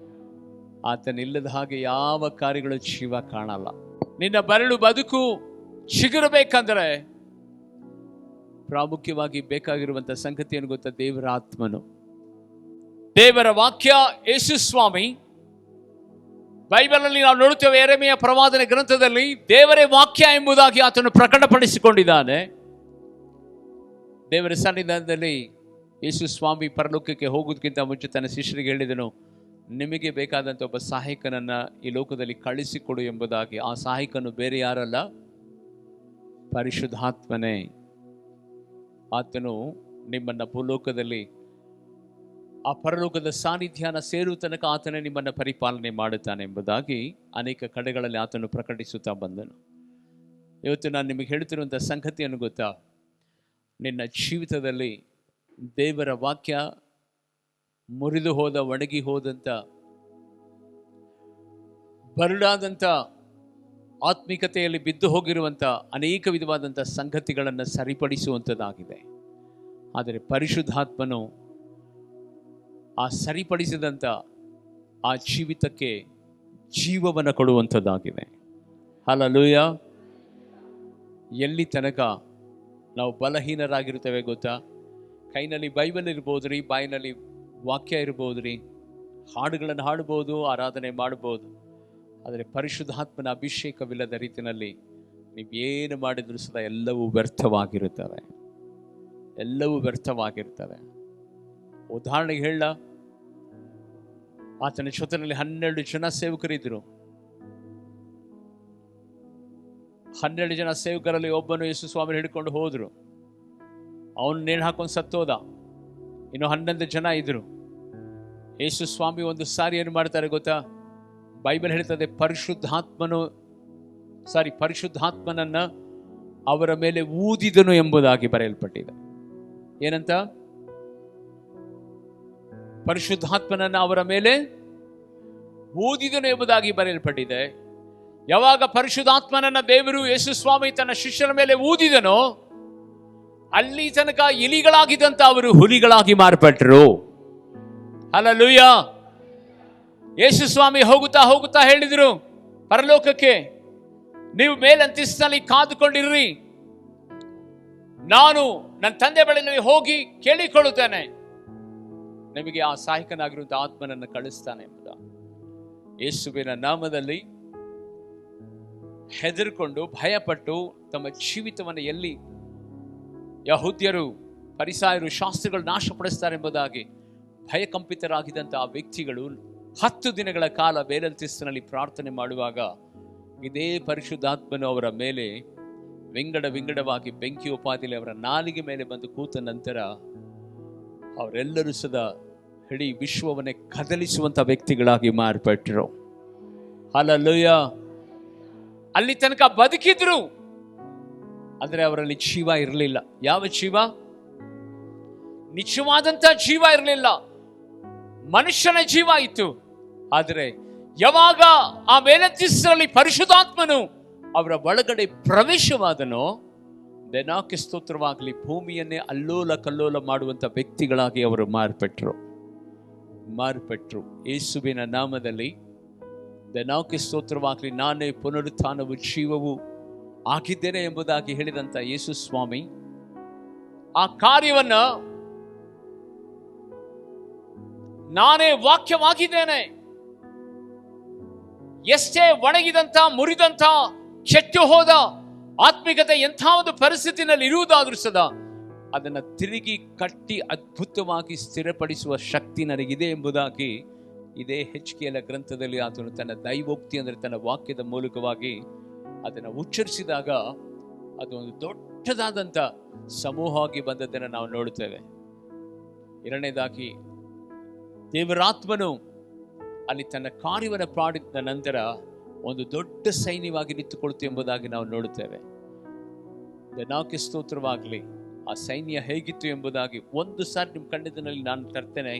ಆತನಿಲ್ಲದ ಹಾಗೆ ಯಾವ ಕಾರ್ಯಗಳು ಜೀವ ಕಾಣಲ್ಲ. ನಿನ್ನ ಬರಳು ಬದುಕು ಚಿಗುರಬೇಕಂದ್ರೆ ಪ್ರಾಮುಖ್ಯವಾಗಿ ಬೇಕಾಗಿರುವಂತ ಸಂಗತಿ ಏನು ಗೊತ್ತಾ? ದೇವರ ಆತ್ಮನು. ದೇವರ ವಾಕ್ಯ. ಯೇಸು ಸ್ವಾಮಿ ಬೈಬಲ್ ಅಲ್ಲಿ ನಾವು ನೋಡುತ್ತೇವೆ, ಯೆರೆಮೀಯ ಪ್ರವಾದನೆ ಗ್ರಂಥದಲ್ಲಿ ದೇವರೇ ವಾಕ್ಯ ಎಂಬುದಾಗಿ ಆತನು ಪ್ರಕಟಪಡಿಸಿಕೊಂಡಿದ್ದಾನೆ. ದೇವರ ಸನ್ನಿಧಾನದಲ್ಲಿ ಯೇಸು ಸ್ವಾಮಿ ಪರಲೋಕಕ್ಕೆ ಹೋಗೋದಕ್ಕಿಂತ ಮುಂಚೆ ತನ್ನ ಶಿಷ್ಯರಿಗೆ ಹೇಳಿದನು, ನಿಮಗೆ ಬೇಕಾದಂಥ ಒಬ್ಬ ಸಹಾಯಕನನ್ನ ಈ ಲೋಕದಲ್ಲಿ ಕಳಿಸಿಕೊಡು ಎಂಬುದಾಗಿ. ಆ ಸಹಾಯಕನು ಬೇರೆ ಯಾರಲ್ಲ, ಪರಿಶುದ್ಧಾತ್ಮನೇ. ಆತನು ನಿಮ್ಮನ್ನ ಭೂಲೋಕದಲ್ಲಿ ಆ ಪರಲೋಕದ ಸಾನ್ನಿಧ್ಯಾನ ಸೇರುವ ತನಕ ಆತನೇ ನಿಮ್ಮನ್ನು ಪರಿಪಾಲನೆ ಮಾಡುತ್ತಾನೆ ಎಂಬುದಾಗಿ ಅನೇಕ ಕಡೆಗಳಲ್ಲಿ ಆತನು ಪ್ರಕಟಿಸುತ್ತಾ ಬಂದನು. ಇವತ್ತು ನಾನು ನಿಮಗೆ ಹೇಳ್ತಿರುವಂಥ ಸಂಗತಿಯನ್ನು ಗೊತ್ತಾ? ನಿನ್ನ ಜೀವಿತದಲ್ಲಿ ದೇವರ ವಾಕ್ಯ ಮುರಿದು ಹೋದ, ಒಣಗಿ ಹೋದಂಥ, ಬರಡಾದಂಥ, ಆತ್ಮಿಕತೆಯಲ್ಲಿ ಬಿದ್ದು ಹೋಗಿರುವಂಥ ಅನೇಕ ವಿಧವಾದಂಥ ಸಂಗತಿಗಳನ್ನು ಸರಿಪಡಿಸುವಂಥದ್ದಾಗಿದೆ. ಆದರೆ ಪರಿಶುದ್ಧಾತ್ಮನು ಆ ಸರಿಪಡಿಸಿದಂಥ ಆ ಜೀವಿತಕ್ಕೆ ಜೀವವನ್ನು ಕೊಡುವಂಥದ್ದಾಗಿದೆ. ಹಲ್ಲೆಲೂಯ. ಎಲ್ಲಿ ತನಕ ನಾವು ಬಲಹೀನರಾಗಿರ್ತೇವೆ ಗೊತ್ತಾ? ಕೈನಲ್ಲಿ ಬೈಬಲ್ ಇರ್ಬೋದ್ರಿ, ಬಾಯಿನಲ್ಲಿ ವಾಕ್ಯ ಇರ್ಬೋದ್ರಿ, ಹಾಡುಗಳನ್ನು ಹಾಡ್ಬೋದು, ಆರಾಧನೆ ಮಾಡ್ಬೋದು. ಆದರೆ ಪರಿಶುದ್ಧಾತ್ಮನ ಅಭಿಷೇಕವಿಲ್ಲದ ರೀತಿಯಲ್ಲಿ ನೀವೇನು ಮಾಡಿದ್ರು ಸದಾ ಎಲ್ಲವೂ ವ್ಯರ್ಥವಾಗಿರುತ್ತವೆ. ಎಲ್ಲವೂ ವ್ಯರ್ಥವಾಗಿರ್ತವೆ. ಉದಾಹರಣೆಗೆ ಹೇಳ, ಆತನ ಜೊತೆಯಲ್ಲಿ 12 ಜನ ಸೇವಕರಿದ್ರು. 12 ಜನ ಸೇವಕರಲ್ಲಿ ಒಬ್ಬನು ಯೇಸು ಸ್ವಾಮಿ ಹಿಡ್ಕೊಂಡು ಹೋದ್ರು. ಅವನು ನೇಣು ಹಾಕೊಂಡು ಸತ್ತೋದ. ಇನ್ನು 11 ಜನ ಇದ್ರು. ಯೇಸು ಸ್ವಾಮಿ ಒಂದು ಸಾರಿ ಏನು ಮಾಡ್ತಾರೆ ಗೊತ್ತಾ? ಬೈಬಲ್ ಹೇಳ್ತದೆ, ಪರಿಶುದ್ಧಾತ್ಮನನ್ನ ಅವರ ಮೇಲೆ ಊದಿದನು ಎಂಬುದಾಗಿ ಬರೆಯಲ್ಪಟ್ಟಿದೆ. ಏನಂತ? ಪರಿಶುದ್ಧಾತ್ಮನನ್ನ ಅವರ ಮೇಲೆ ಊದಿದನು ಎಂಬುದಾಗಿ ಬರೆಯಲ್ಪಟ್ಟಿದೆ. ಯಾವಾಗ ಪರಿಶುದ್ಧಾತ್ಮನನ್ನ ದೇವರು ಯೇಸು ಸ್ವಾಮಿ ತನ್ನ ಶಿಷ್ಯರ ಮೇಲೆ ಊದಿದನೋ, ಅಲ್ಲಿ ತನಕ ಇಲಿಗಳಾಗಿದ್ದಂತ ಅವರು ಹುಲಿಗಳಾಗಿ ಮಾರ್ಪಟ್ಟರು. ಹಲ್ಲೆಲೂಯ. ಯೇಸು ಸ್ವಾಮಿ ಹೋಗುತ್ತಾ ಹೋಗುತ್ತಾ ಹೇಳಿದ್ರು ಪರಲೋಕಕ್ಕೆ, ನೀವು ಮೇಲಂತಸ್ತಿನಲ್ಲಿ ಕಾದುಕೊಂಡಿರ್ರಿ, ನಾನು ನನ್ನ ತಂದೆ ಬಳಿಯಲ್ಲಿ ಹೋಗಿ ಕೇಳಿಕೊಳ್ಳುತ್ತೇನೆ, ನಿಮಗೆ ಆ ಸಹಾಯಕನಾಗಿರುವಂತಹ ಆತ್ಮನನ್ನು ಕಳಿಸ್ತಾನೆ ಎಂಬುದ. ಯೇಸುವಿನ ನಾಮದಲ್ಲಿ ಹೆದರ್ಕೊಂಡು ಭಯಪಟ್ಟು ತಮ್ಮ ಜೀವಿತವನ್ನು ಎಲ್ಲಿ ಯಹೂದ್ಯರು, ಫರಿಸಾಯರು, ಶಾಸ್ತ್ರಿಗಳು ನಾಶಪಡಿಸ್ತಾರೆ ಎಂಬುದಾಗಿ ಭಯಕಂಪಿತರಾಗಿದ್ದಂಥ ಆ ವ್ಯಕ್ತಿಗಳು 10 ದಿನಗಳ ಕಾಲ ಮೇಲಂತಸ್ತಿನಲ್ಲಿ ಪ್ರಾರ್ಥನೆ ಮಾಡುವಾಗ ಇದೇ ಪರಿಶುದ್ಧಾತ್ಮನು ಅವರ ಮೇಲೆ ವಿಂಗಡವಾಗಿ ಬೆಂಕಿ ಉಪಾದಿಯಲ್ಲಿ ಅವರ ನಾಲಿಗೆ ಮೇಲೆ ಬಂದು ಕೂತ ನಂತರ ಅವರೆಲ್ಲರೂ ಸದಾ ಇಡೀ ವಿಶ್ವವನ್ನೇ ಕದಲಿಸುವಂತ ವ್ಯಕ್ತಿಗಳಾಗಿ ಮಾರ್ಪಟ್ಟರು. ಹಲ್ಲೆಲೂಯ. ಅಲ್ಲಿ ತನಕ ಬದುಕಿದ್ರು, ಆದರೆ ಅವರಲ್ಲಿ ಜೀವ ಇರಲಿಲ್ಲ. ಯಾವ ಜೀವ? ನಿಜವಾದಂತ ಜೀವ ಇರಲಿಲ್ಲ. ಮನುಷ್ಯನ ಜೀವ ಇತ್ತು. ಆದರೆ ಯಾವಾಗ ಆ ಮೇಲಂತಸ್ತಿನಲ್ಲಿ ಪರಿಶುದ್ಧಾತ್ಮನು ಅವರ ಒಳಗಡೆ ಪ್ರವೇಶವಾದನೋ, ದೇನಾಕ್ಕೆ ಸ್ತೋತ್ರವಾಗಲಿ, ಭೂಮಿಯನ್ನೇ ಅಲ್ಲೋಲ ಕಲ್ಲೋಲ ಮಾಡುವಂತ ವ್ಯಕ್ತಿಗಳಾಗಿ ಅವರು ಮಾರ್ಪಟ್ಟರು. ಯೇಸುವಿನ ನಾಮದಲ್ಲಿ ದೇನಾಕ್ಕೆ ಸ್ತೋತ್ರವಾಗಲಿ, ನಾನೇ ಪುನರುತ್ಥಾನವು ಜೀವವು ಆಗಿದ್ದೇನೆ ಎಂಬುದಾಗಿ ಹೇಳಿದಂತ ಯೇಸು ಸ್ವಾಮಿ ಆ ಕಾರ್ಯವನ್ನ, ನಾನೇ ವಾಕ್ಯವಾಗಿದ್ದೇನೆ, ಎಷ್ಟೇ ಒಣಗಿದಂತ, ಮುರಿದಂತ, ಕೆಟ್ಟು ಹೋದ ಆತ್ಮಿಕತೆ ಎಂಥ ಒಂದು ಪರಿಸ್ಥಿತಿನಲ್ಲಿ ಇರುವುದಾದ್ರೂ ಸದಾ ಅದನ್ನು ತಿರುಗಿ ಕಟ್ಟಿ ಅದ್ಭುತವಾಗಿ ಸ್ಥಿರಪಡಿಸುವ ಶಕ್ತಿ ನನಗಿದೆ ಎಂಬುದಾಗಿ ಇದೇ ಹೆಚ್ಕೇಲ ಗ್ರಂಥದಲ್ಲಿ ಆತನು ತನ್ನ ದೈವೋಕ್ತಿ ಅಂದರೆ ತನ್ನ ವಾಕ್ಯದ ಮೂಲಕವಾಗಿ ಅದನ್ನು ಉಚ್ಚರಿಸಿದಾಗ ಅದು ಒಂದು ದೊಡ್ಡದಾದಂಥ ಸಮೂಹವಾಗಿ ಬಂದದ್ದನ್ನು ನಾವು ನೋಡುತ್ತೇವೆ. ಎರಡನೇದಾಗಿ ದೇವರಾತ್ಮನು ಅಲ್ಲಿ ತನ್ನ ಕಾರ್ಯವನ್ನು ಮಾಡಿದ ನಂತರ ಒಂದು ದೊಡ್ಡ ಸೈನ್ಯವಾಗಿ ನಿಂತುಕೊಳ್ಳುತ್ತೆ ಎಂಬುದಾಗಿ ನಾವು ನೋಡುತ್ತೇವೆ. ದೇನಾಕ್ಕೆ ಸ್ತೋತ್ರವಾಗಲಿ. ಆ ಸೈನ್ಯ ಹೇಗಿತ್ತು ಎಂಬುದಾಗಿ ಒಂದು ಸಾರಿ ನಿಮ್ಮ ಕಣ್ಣಿನಲ್ಲಿ ನಾನು ತರ್ತೇನೆ.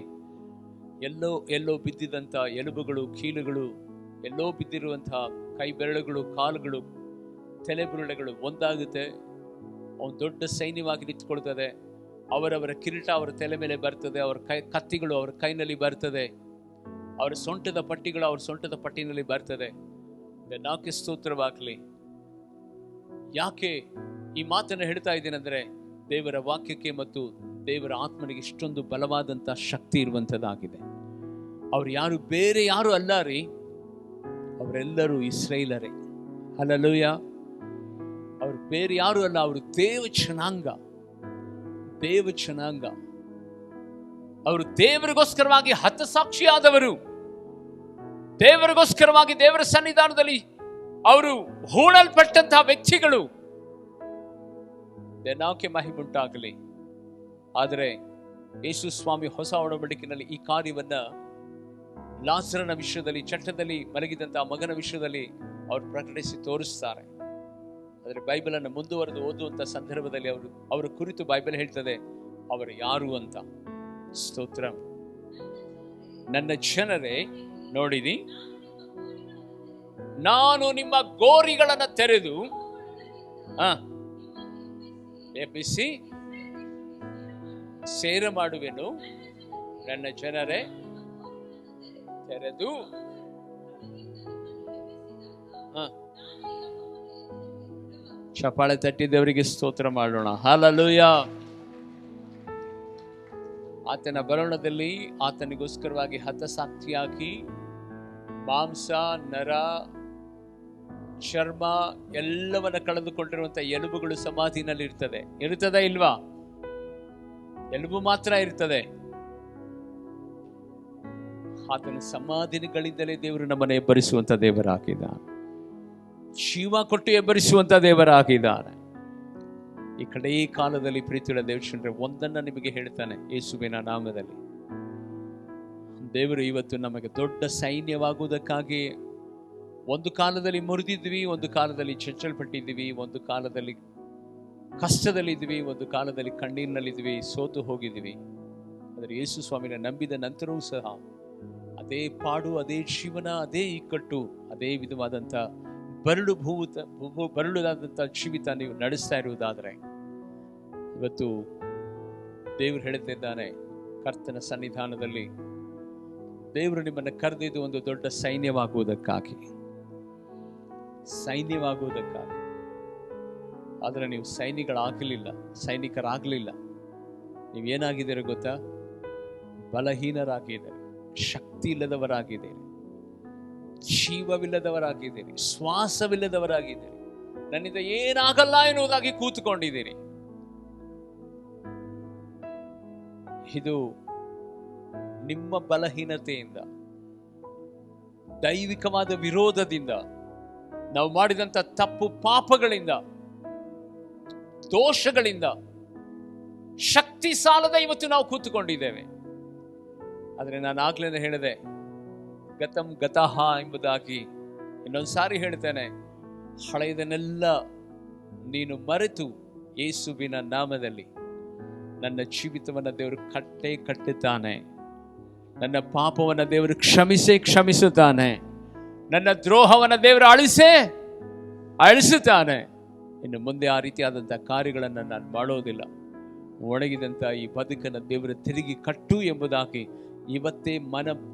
ಎಲ್ಲೋ ಬಿದ್ದಿದಂಥ ಎಲುಬುಗಳು, ಕೀಲುಗಳು, ಎಲ್ಲೋ ಬಿದ್ದಿರುವಂತಹ ಕೈ ಬೆರಳುಗಳು, ಕಾಲುಗಳು, ತಲೆಬುರುಡೆಗಳು ಒಂದಾಗುತ್ತೆ. ಅವನು ದೊಡ್ಡ ಸೈನ್ಯವಾಗಿ ನಿಂತ್ಕೊಳ್ತದೆ. ಅವರವರ ಕಿರೀಟ ಅವರ ತಲೆ ಮೇಲೆ ಬರ್ತದೆ, ಅವರ ಕತ್ತಿಗಳು ಅವರ ಕೈನಲ್ಲಿ ಬರ್ತದೆ, ಅವರ ಸೊಂಟದ ಪಟ್ಟಿಗಳು ಅವರ ಸೊಂಟದ ಪಟ್ಟಿನಲ್ಲಿ ಬರ್ತದೆ. ನಾಕೆ ಸ್ತೋತ್ರವಾಗಲಿ. ಯಾಕೆ ಈ ಮಾತನ್ನು ಹೇಳ್ತಾ ಇದ್ದೇನೆಂದರೆ, ದೇವರ ವಾಕ್ಯಕ್ಕೆ ಮತ್ತು ದೇವರ ಆತ್ಮನಿಗೆ ಇಷ್ಟೊಂದು ಬಲವಾದಂಥ ಶಕ್ತಿ ಇರುವಂಥದ್ದಾಗಿದೆ. ಅವ್ರು ಯಾರು ಬೇರೆ ಯಾರು ಅಲ್ಲ ರೀ, ಅವರೆಲ್ಲರೂ ಇಸ್ರೇಲರೇ. ಹಲ್ಲೆಲೂಯಾ. ಅವರು ಬೇರೆ ಯಾರು ಅಲ್ಲ, ಅವರು ದೇವ ಜನಾಂಗ. ಅವರು ದೇವರಿಗೋಸ್ಕರವಾಗಿ ಹತಸಾಕ್ಷಿಯಾದವರು. ದೇವರಿಗೋಸ್ಕರವಾಗಿ ದೇವರ ಸನ್ನಿಧಾನದಲ್ಲಿ ಅವರು ಹೂಣಲ್ಪಟ್ಟಂತಹ ವ್ಯಕ್ತಿಗಳು. ನಾಕೆ ಮಹಿಮುಂಟಾಗಲಿ. ಆದರೆ ಯೇಸು ಸ್ವಾಮಿ ಹೊಸ ಒಡಂಬಡಿಕೆಯಲ್ಲಿ ಈ ಕಾರ್ಯವನ್ನ ಲಾಜರನ ವಿಷಯದಲ್ಲಿ, ಚಟ್ಟದಲ್ಲಿ ಮಲಗಿದಂತಹ ಮಗನ ವಿಷಯದಲ್ಲಿ ಅವರು ಪ್ರಕಟಿಸಿ ತೋರಿಸ್ತಾರೆ. ಆದರೆ ಬೈಬಲನ್ನು ಮುಂದುವರೆದು ಓದುವಂತ ಸಂದರ್ಭದಲ್ಲಿ ಅವರ ಕುರಿತು ಬೈಬಲ್ ಹೇಳ್ತದೆ, ಅವರು ಯಾರು ಅಂತ. ಸ್ತೋತ್ರ. ನನ್ನ ಜನರೇ, ನೋಡಿದಿ, ನಾನು ನಿಮ್ಮ ಗೋರಿಗಳನ್ನು ತೆರೆದು ಎಬ್ಬಿಸಿ ಸೇರ ಮಾಡುವೆನು. ನನ್ನ ಜನರೇ, ತೆರೆದು ಚಪ್ಪಾಳೆ ತಟ್ಟಿದವರಿಗೆ ಸ್ತೋತ್ರ ಮಾಡೋಣ. ಹಲ್ಲೆಲೂಯಾ. ಆತನ ಬರೋಣದಲ್ಲಿ ಆತನಿಗೋಸ್ಕರವಾಗಿ ಹತಸಾಕ್ಷಿಯಾಗಿ ಮಾಂಸ, ನರ, ಚರ್ಮ ಎಲ್ಲವನ್ನ ಕಳೆದುಕೊಂಡಿರುವಂತ ಎಲುಬುಗಳು ಸಮಾಧಿನಲ್ಲಿ ಇರ್ತದೆ ಇಲ್ವಾ? ಎಲುಬು ಮಾತ್ರ ಇರ್ತದೆ. ಆತನ ಸಮಾಧಿಗಳಿಂದಲೇ ದೇವರು ನಮ್ಮನ್ನು ಎಬ್ಬರಿಸುವಂತ ದೇವರಾಗಿದ್ದಾನೆ. ಜೀವ ಕೊಟ್ಟು ಎಬ್ಬರಿಸುವಂತ ದೇವರಾಗಿದ್ದಾನೆ. ಈ ಕಡೆ ಕಾಲದಲ್ಲಿ ಪ್ರೀತಿಯುಳ್ಳ ದೇವಚಂದ್ರ ಒಂದನ್ನ ನಿಮಗೆ ಹೇಳ್ತಾನೆ, ಯೇಸುವಿನ ನಾಮದಲ್ಲಿ. ದೇವರು ಇವತ್ತು ನಮಗೆ ದೊಡ್ಡ ಸೈನ್ಯವಾಗುವುದಕ್ಕಾಗಿ ಒಂದು ಕಾಲದಲ್ಲಿ ಮುರಿದಿದ್ವಿ, ಒಂದು ಕಾಲದಲ್ಲಿ ಚಚ್ಚಲ್ಪಟ್ಟಿದ್ವಿ, ಒಂದು ಕಾಲದಲ್ಲಿ ಕಷ್ಟದಲ್ಲಿದ್ವಿ, ಒಂದು ಕಾಲದಲ್ಲಿ ಕಣ್ಣೀರಿನಲ್ಲಿದ್ವಿ, ಸೋತು ಹೋಗಿದ್ವಿ. ಆದರೆ ಯೇಸು ಸ್ವಾಮಿನ ನಂಬಿದ ನಂತರವೂ ಸಹ ಅದೇ ಪಾಡು, ಅದೇ ಜೀವನ, ಅದೇ ಇಕ್ಕಟ್ಟು, ಅದೇ ವಿಧವಾದಂಥ ಬರಳುದಾದಂಥ ಜೀವಿತ ನೀವು ನಡೆಸ್ತಾ ಇರುವುದಾದರೆ, ಇವತ್ತು ದೇವರು ಹೇಳುತ್ತಿದ್ದಾನೆ, ಕರ್ತನ ಸನ್ನಿಧಾನದಲ್ಲಿ ದೇವರು ನಿಮ್ಮನ್ನು ಕರೆದಿದ್ದು ಒಂದು ದೊಡ್ಡ ಸೈನ್ಯವಾಗುವುದಕ್ಕಾಗಿ. ಆದರೆ ನೀವು ಸೈನಿಕರಾಗಲಿಲ್ಲ. ನೀವೇನಾಗಿದ್ದೀರ ಗೊತ್ತಾ? ಬಲಹೀನರಾಗಿದ್ದೀರಿ, ಶಕ್ತಿ ಇಲ್ಲದವರಾಗಿದ್ದೀರಿ, ಜೀವವಿಲ್ಲದವರಾಗಿದ್ದೀರಿ, ಶ್ವಾಸವಿಲ್ಲದವರಾಗಿದ್ದೀರಿ, ನನ್ನಿಂದ ಏನಾಗಲ್ಲ ಎನ್ನುವುದಾಗಿ ಕೂತುಕೊಂಡಿದ್ದೀರಿ. ಇದು ನಿಮ್ಮ ಬಲಹೀನತೆಯಿಂದ, ದೈವಿಕವಾದ ವಿರೋಧದಿಂದ, ನಾವು ಮಾಡಿದಂಥ ತಪ್ಪು ಪಾಪಗಳಿಂದ, ದೋಷಗಳಿಂದ, ಶಕ್ತಿ ಸಾಲದ ಇವತ್ತು ನಾವು ಕೂತುಕೊಂಡಿದ್ದೇವೆ. ಆದರೆ ನಾನು ಆಗ್ಲೇ ಹೇಳಿದೆ, ಗತಂ ಗತಃ ಎಂಬುದಾಗಿ ಇನ್ನೊಂದು ಸಾರಿ ಹೇಳ್ತೇನೆ, ಹಳೆಯದನ್ನೆಲ್ಲ ನೀನು ಮರೆತು ಯೇಸುವಿನ ನಾಮದಲ್ಲಿ ನನ್ನ ಜೀವಿತವನ್ನು ದೇವರು ಕಟ್ಟುತ್ತಾನೆ. ನನ್ನ ಪಾಪವನ್ನು ದೇವರು ಕ್ಷಮಿಸುತ್ತಾನೆ. ನನ್ನ ದ್ರೋಹವನ್ನು ದೇವರು ಅಳಿಸುತ್ತಾನೆ. ಇನ್ನು ಮುಂದೆ ಆ ರೀತಿಯಾದಂಥ ಕಾರ್ಯಗಳನ್ನು ನಾನು ಮಾಡೋದಿಲ್ಲ. ಒಣಗಿದಂಥ ಈ ಬದುಕನ್ನು ದೇವರ ತಿರುಗಿ ಕಟ್ಟು ಎಂಬುದಾಗಿ ಇವತ್ತೇ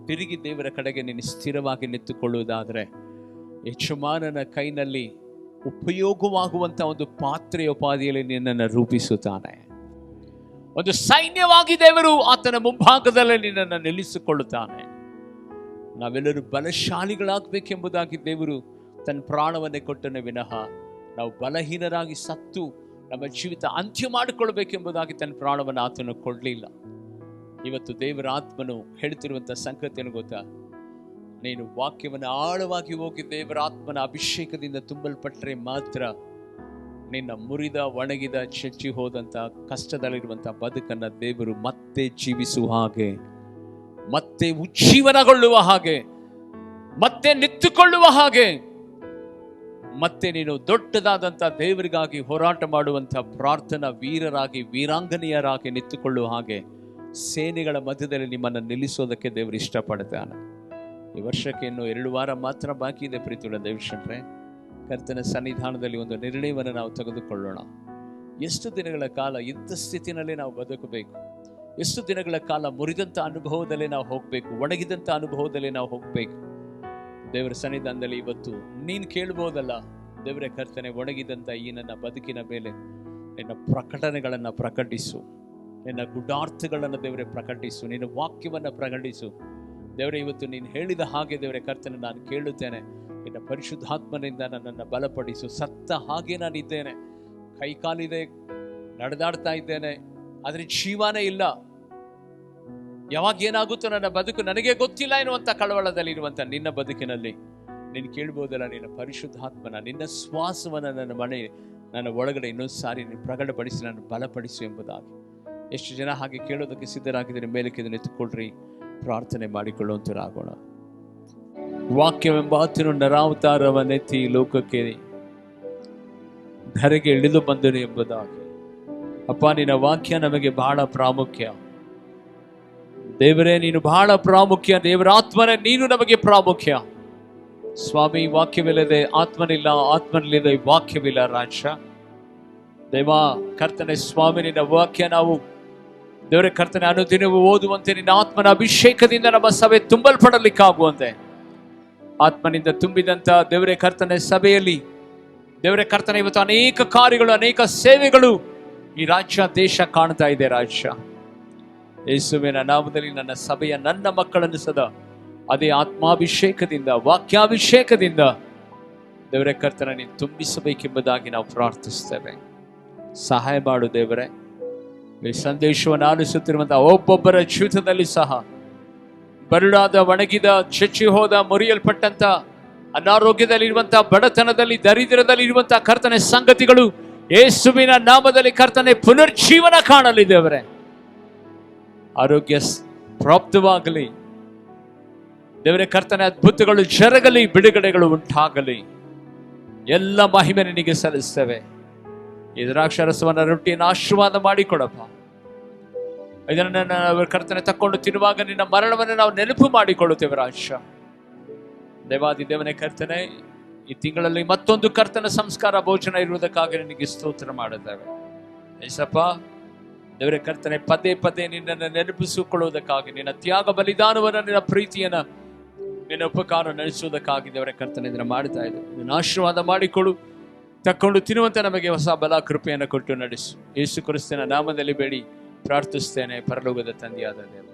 ತಿರುಗಿ ದೇವರ ಕಡೆಗೆ ನೀನು ಸ್ಥಿರವಾಗಿ ನಿಂತುಕೊಳ್ಳುವುದಾದರೆ, ಯಜಮಾನನ ಕೈನಲ್ಲಿ ಉಪಯೋಗವಾಗುವಂಥ ಒಂದು ಪಾತ್ರೆಯೋಪಾದಿಯಲ್ಲಿ ನಿನ್ನನ್ನು ರೂಪಿಸುತ್ತಾನೆ. ಒಂದು ಸೈನ್ಯವಾಗಿ ದೇವರು ಆತನ ಮುಂಭಾಗದಲ್ಲಿ ನಿನ್ನನ್ನು ನಿಲ್ಲಿಸಿಕೊಳ್ಳುತ್ತಾನೆ. ನಾವೆಲ್ಲರೂ ಬಲಶಾಲಿಗಳಾಗಬೇಕೆಂಬುದಾಗಿ ದೇವರು ತನ್ನ ಪ್ರಾಣವನ್ನೇ ಕೊಟ್ಟನೇ ವಿನಃ ನಾವು ಬಲಹೀನರಾಗಿ ಸತ್ತು ನಮ್ಮ ಜೀವಿತ ಅಂತ್ಯ ಮಾಡಿಕೊಳ್ಬೇಕೆಂಬುದಾಗಿ ತನ್ನ ಪ್ರಾಣವನ್ನು ಆತನು ಕೊಡಲಿಲ್ಲ. ಇವತ್ತು ದೇವರ ಆತ್ಮನು ಹೇಳ್ತಿರುವಂಥ ಸಂಗತಿಯನ್ನು ಗೊತ್ತಾ? ನೀನು ವಾಕ್ಯವನ್ನು ಆಳವಾಗಿ ಹೋಗಿ ದೇವರ ಆತ್ಮನ ಅಭಿಷೇಕದಿಂದ ತುಂಬಲ್ಪಟ್ಟರೆ ಮಾತ್ರ ನಿನ್ನ ಮುರಿದ, ಒಣಗಿದ, ಚೆಚ್ಚಿ ಹೋದಂಥ ಕಷ್ಟದಲ್ಲಿರುವಂಥ ಬದುಕನ್ನು ದೇವರು ಮತ್ತೆ ಜೀವಿಸುವ ಹಾಗೆ, ಮತ್ತೆ ಉಜ್ಜೀವನಗೊಳ್ಳುವ ಹಾಗೆ, ಮತ್ತೆ ನಿಂತುಕೊಳ್ಳುವ ಹಾಗೆ ಮತ್ತೆ ನೀನು ದೊಡ್ಡದಾದಂಥ ದೇವರಿಗಾಗಿ ಹೋರಾಟ ಮಾಡುವಂಥ ಪ್ರಾರ್ಥನಾ ವೀರರಾಗಿ ವೀರಾಂಗನೆಯರಾಗಿ ನಿಂತುಕೊಳ್ಳುವ ಹಾಗೆ ಸೇನೆಗಳ ಮಧ್ಯದಲ್ಲಿ ನಿಮ್ಮನ್ನು ನಿಲ್ಲಿಸೋದಕ್ಕೆ ದೇವರು ಇಷ್ಟಪಡ್ತಾನೆ. ಈ ವರ್ಷಕ್ಕೆ ಇನ್ನು 2 ವಾರ ಮಾತ್ರ ಬಾಕಿ ಇದೆ ಪ್ರೀತಿಯುಳ್ಳ ದೇವಶಂಟ್ರೆ. ಕರ್ತನ ಸನ್ನಿಧಾನದಲ್ಲಿ ಒಂದು ನಿರ್ಣಯವನ್ನು ನಾವು ತೆಗೆದುಕೊಳ್ಳೋಣ. ಎಷ್ಟು ದಿನಗಳ ಕಾಲ ಇಂಥ ಸ್ಥಿತಿನಲ್ಲಿ ನಾವು ಬದುಕಬೇಕು? ಎಷ್ಟು ದಿನಗಳ ಕಾಲ ಮುರಿದಂಥ ಅನುಭವದಲ್ಲೇ ನಾವು ಹೋಗಬೇಕು, ಒಣಗಿದಂಥ ಅನುಭವದಲ್ಲೇ ನಾವು ಹೋಗಬೇಕು? ದೇವರ ಸನ್ನಿಧಾನದಲ್ಲಿ ಇವತ್ತು ನೀನು ಕೇಳ್ಬೋದಲ್ಲ, ದೇವರೇ ಕರ್ತನೆ, ಒಣಗಿದಂಥ ಈ ನನ್ನ ಬದುಕಿನ ಮೇಲೆ ನಿನ್ನ ಪ್ರಕಟಣೆಗಳನ್ನು ಪ್ರಕಟಿಸು, ನಿನ್ನ ಗುಡಾರ್ಥಗಳನ್ನು ದೇವರೇ ಪ್ರಕಟಿಸು, ನಿನ್ನ ವಾಕ್ಯವನ್ನು ಪ್ರಕಟಿಸು. ದೇವರೇ, ಇವತ್ತು ನೀನು ಹೇಳಿದ ಹಾಗೆ ದೇವರೇ ಕರ್ತನೆ ನಾನು ಕೇಳುತ್ತೇನೆ. ನಿನ್ನ ಪರಿಶುದ್ಧಾತ್ಮನಿಂದ ನನ್ನನ್ನು ಬಲಪಡಿಸು. ಸತ್ತ ಹಾಗೆ ನಾನಿದ್ದೇನೆ, ಕೈಕಾಲಿದೆ, ನಡೆದಾಡ್ತಾ ಇದ್ದೇನೆ, ಆದರೆ ಜೀವನೇ ಇಲ್ಲ. ಯಾವಾಗ ಏನಾಗುತ್ತೋ ನನ್ನ ಬದುಕು ನನಗೆ ಗೊತ್ತಿಲ್ಲ ಎನ್ನುವಂಥ ಕಳವಳದಲ್ಲಿ ಇರುವಂಥ ನಿನ್ನ ಬದುಕಿನಲ್ಲಿ ನೀನು ಕೇಳ್ಬೋದಲ್ಲ, ನಿನ್ನ ಪರಿಶುದ್ಧಾತ್ಮನ, ನಿನ್ನ ಶ್ವಾಸವನ್ನು ನನ್ನ ಒಳಗಡೆ ಇನ್ನೊಂದು ಸಾರಿ ನೀನು ಪ್ರಕಟಪಡಿಸಿ ನನ್ನ ಬಲಪಡಿಸು ಎಂಬುದಾಗಿ. ಎಷ್ಟು ಜನ ಹಾಗೆ ಕೇಳೋದಕ್ಕೆ ಸಿದ್ಧರಾಗಿದ್ದೀರಿ? ಮೇಲಕ್ಕೆ ಇದನ್ನು ಎತ್ತುಕೊಳ್ರಿ, ಪ್ರಾರ್ಥನೆ ಮಾಡಿಕೊಳ್ಳುವಂತರಾಗೋಣ. ವಾಕ್ಯವೆಂಬ ಆತನು ನರಾವತಾರವನ್ನೆತ್ತಿ ಲೋಕಕ್ಕೆ ಧರೆಗೆ ಇಳಿದು ಬಂದನು ಎಂಬುದಾಗಿ. ಅಪ್ಪ, ನಿನ್ನ ವಾಕ್ಯ ನಮಗೆ ಬಹಳ ಪ್ರಾಮುಖ್ಯ. ದೇವರೇ, ನೀನು ಬಹಳ ಪ್ರಾಮುಖ್ಯ. ದೇವರ ಆತ್ಮನೇ, ನೀನು ನಮಗೆ ಪ್ರಾಮುಖ್ಯ. ಸ್ವಾಮಿ, ವಾಕ್ಯವಿಲ್ಲದೆ ಆತ್ಮನಿಲ್ಲ, ಆತ್ಮನಿಲ್ಲದೆ ವಾಕ್ಯವಿಲ್ಲ. ರಾಜ ದೇವ ಕರ್ತನೆ, ಸ್ವಾಮಿ, ನಿನ್ನ ವಾಕ್ಯ ನಾವು ದೇವರೇ ಕರ್ತನೆ ಅನುದಿನವೂ ಓದುವಂತೆ, ನಿನ್ನ ಆತ್ಮನ ಅಭಿಷೇಕದಿಂದ ನಮ್ಮ ಸಭೆ ತುಂಬಲ್ಪಡಲಿಕ್ಕಾಗುವಂತೆ, ಆತ್ಮನಿಂದ ತುಂಬಿದಂತ ದೇವರೇ ಕರ್ತನೆ ಸಭೆಯಲ್ಲಿ ದೇವರೇ ಕರ್ತನೆ ಇವತ್ತು ಅನೇಕ ಕಾರ್ಯಗಳು, ಅನೇಕ ಸೇವೆಗಳು ಈ ರಾಜ್ಯ ದೇಶ ಕಾಣ್ತಾ ಇದೆ. ರಾಜ್ಯ ಯೇಸುವಿನ ನಾಮದಲ್ಲಿ ನನ್ನ ಸಭೆಯ ನನ್ನ ಮಕ್ಕಳನ್ನು ಸದಾ ಅದೇ ಆತ್ಮಾಭಿಷೇಕದಿಂದ, ವಾಕ್ಯಾಭಿಷೇಕದಿಂದ ದೇವರೇ ಕರ್ತನೆ ನೀನು ತುಂಬಿಸಬೇಕೆಂಬುದಾಗಿ ನಾವು ಪ್ರಾರ್ಥಿಸ್ತೇವೆ. ಸಹಾಯ ಮಾಡು ದೇವರೇ. ಈ ಸಂದೇಶವನ್ನು ಆಲಿಸುತ್ತಿರುವಂತಹ ಒಬ್ಬೊಬ್ಬರ ಜೀವಿತದಲ್ಲಿ ಸಹ ಬರಡಾದ, ಒಣಗಿದ, ಚಚ್ಚಿ ಹೋದ, ಮುರಿಯಲ್ಪಟ್ಟಂತ, ಅನಾರೋಗ್ಯದಲ್ಲಿರುವಂತಹ, ಬಡತನದಲ್ಲಿ, ದರಿದ್ರದಲ್ಲಿ ಇರುವಂತಹ ಕರ್ತನೆ ಸಂಗತಿಗಳು ಯೇಸುವಿನ ನಾಮದಲ್ಲಿ ಕರ್ತನೆ ಪುನರ್ಜೀವನ ಕಾಣಲಿ. ದೇವರೇ, ಆರೋಗ್ಯ ಪ್ರಾಪ್ತವಾಗಲಿ. ದೇವರೇ ಕರ್ತನೆ ಅದ್ಭುತಗಳು ಜರಗಲಿ, ಬಿಡುಗಡೆಗಳು ಉಂಟಾಗಲಿ. ಎಲ್ಲ ಮಹಿಮೆ ನಿನಗೆ ಸಲ್ಲಿಸ್ತೇವೆ. ಈ ದ್ರಾಕ್ಷಾರಸವನ್ನ, ರೊಟ್ಟಿಯನ್ನು ಆಶೀರ್ವಾದ ಮಾಡಿಕೊಡಪ್ಪ. ಇದನ್ನು ಕರ್ತನೆ ತಕ್ಕೊಂಡು ತಿನ್ನುವಾಗ ನಿನ್ನ ಮರಣವನ್ನು ನಾವು ನೆನಪು ಮಾಡಿಕೊಳ್ಳುತ್ತೇವೆ. ರಾಜ ದೇವಾದಿ ದೇವನೇ ಕರ್ತನೆ, ಈ ತಿಂಗಳಲ್ಲಿ ಮತ್ತೊಂದು ಕರ್ತನ ಸಂಸ್ಕಾರ ಭೋಜನ ಇರುವುದಕ್ಕಾಗಿ ನಿನಗೆ ಸ್ತೋತ್ರ ಮಾಡುತ್ತೇವೆ. ಏಸಪ್ಪ ದೇವರೇ ಕರ್ತನೆ, ಪದೇ ಪದೇ ನಿನ್ನನ್ನು ನೆನಪಿಸಿಕೊಳ್ಳುವುದಕ್ಕಾಗಿ, ನಿನ್ನ ತ್ಯಾಗ ಬಲಿದಾನವನ್ನು, ನಿನ್ನ ಪ್ರೀತಿಯನ್ನು, ನಿನ್ನ ಉಪಕಾರ ನಡೆಸುವುದಕ್ಕಾಗಿ ದೇವರೇ ಕರ್ತನೆ ಇದನ್ನು ಮಾಡ್ತಾ ಇದೆ. ಇದನ್ನು ಆಶೀರ್ವಾದ ಮಾಡಿಕೊಡು. ತಕ್ಕೊಂಡು ತಿನ್ನುವಂತೆ ನಮಗೆ ಹೊಸ ಬಲ ಕೃಪೆಯನ್ನು ಕೊಟ್ಟು ನಡೆಸು. ಯೇಸು ಕ್ರಿಸ್ತನ ನಾಮದಲ್ಲಿ ಬೇಡಿ ಪ್ರಾರ್ಥಿಸ್ತೇನೆ, ಪರಲೋಕದ ತಂದೆಯಾದ ದೇವ.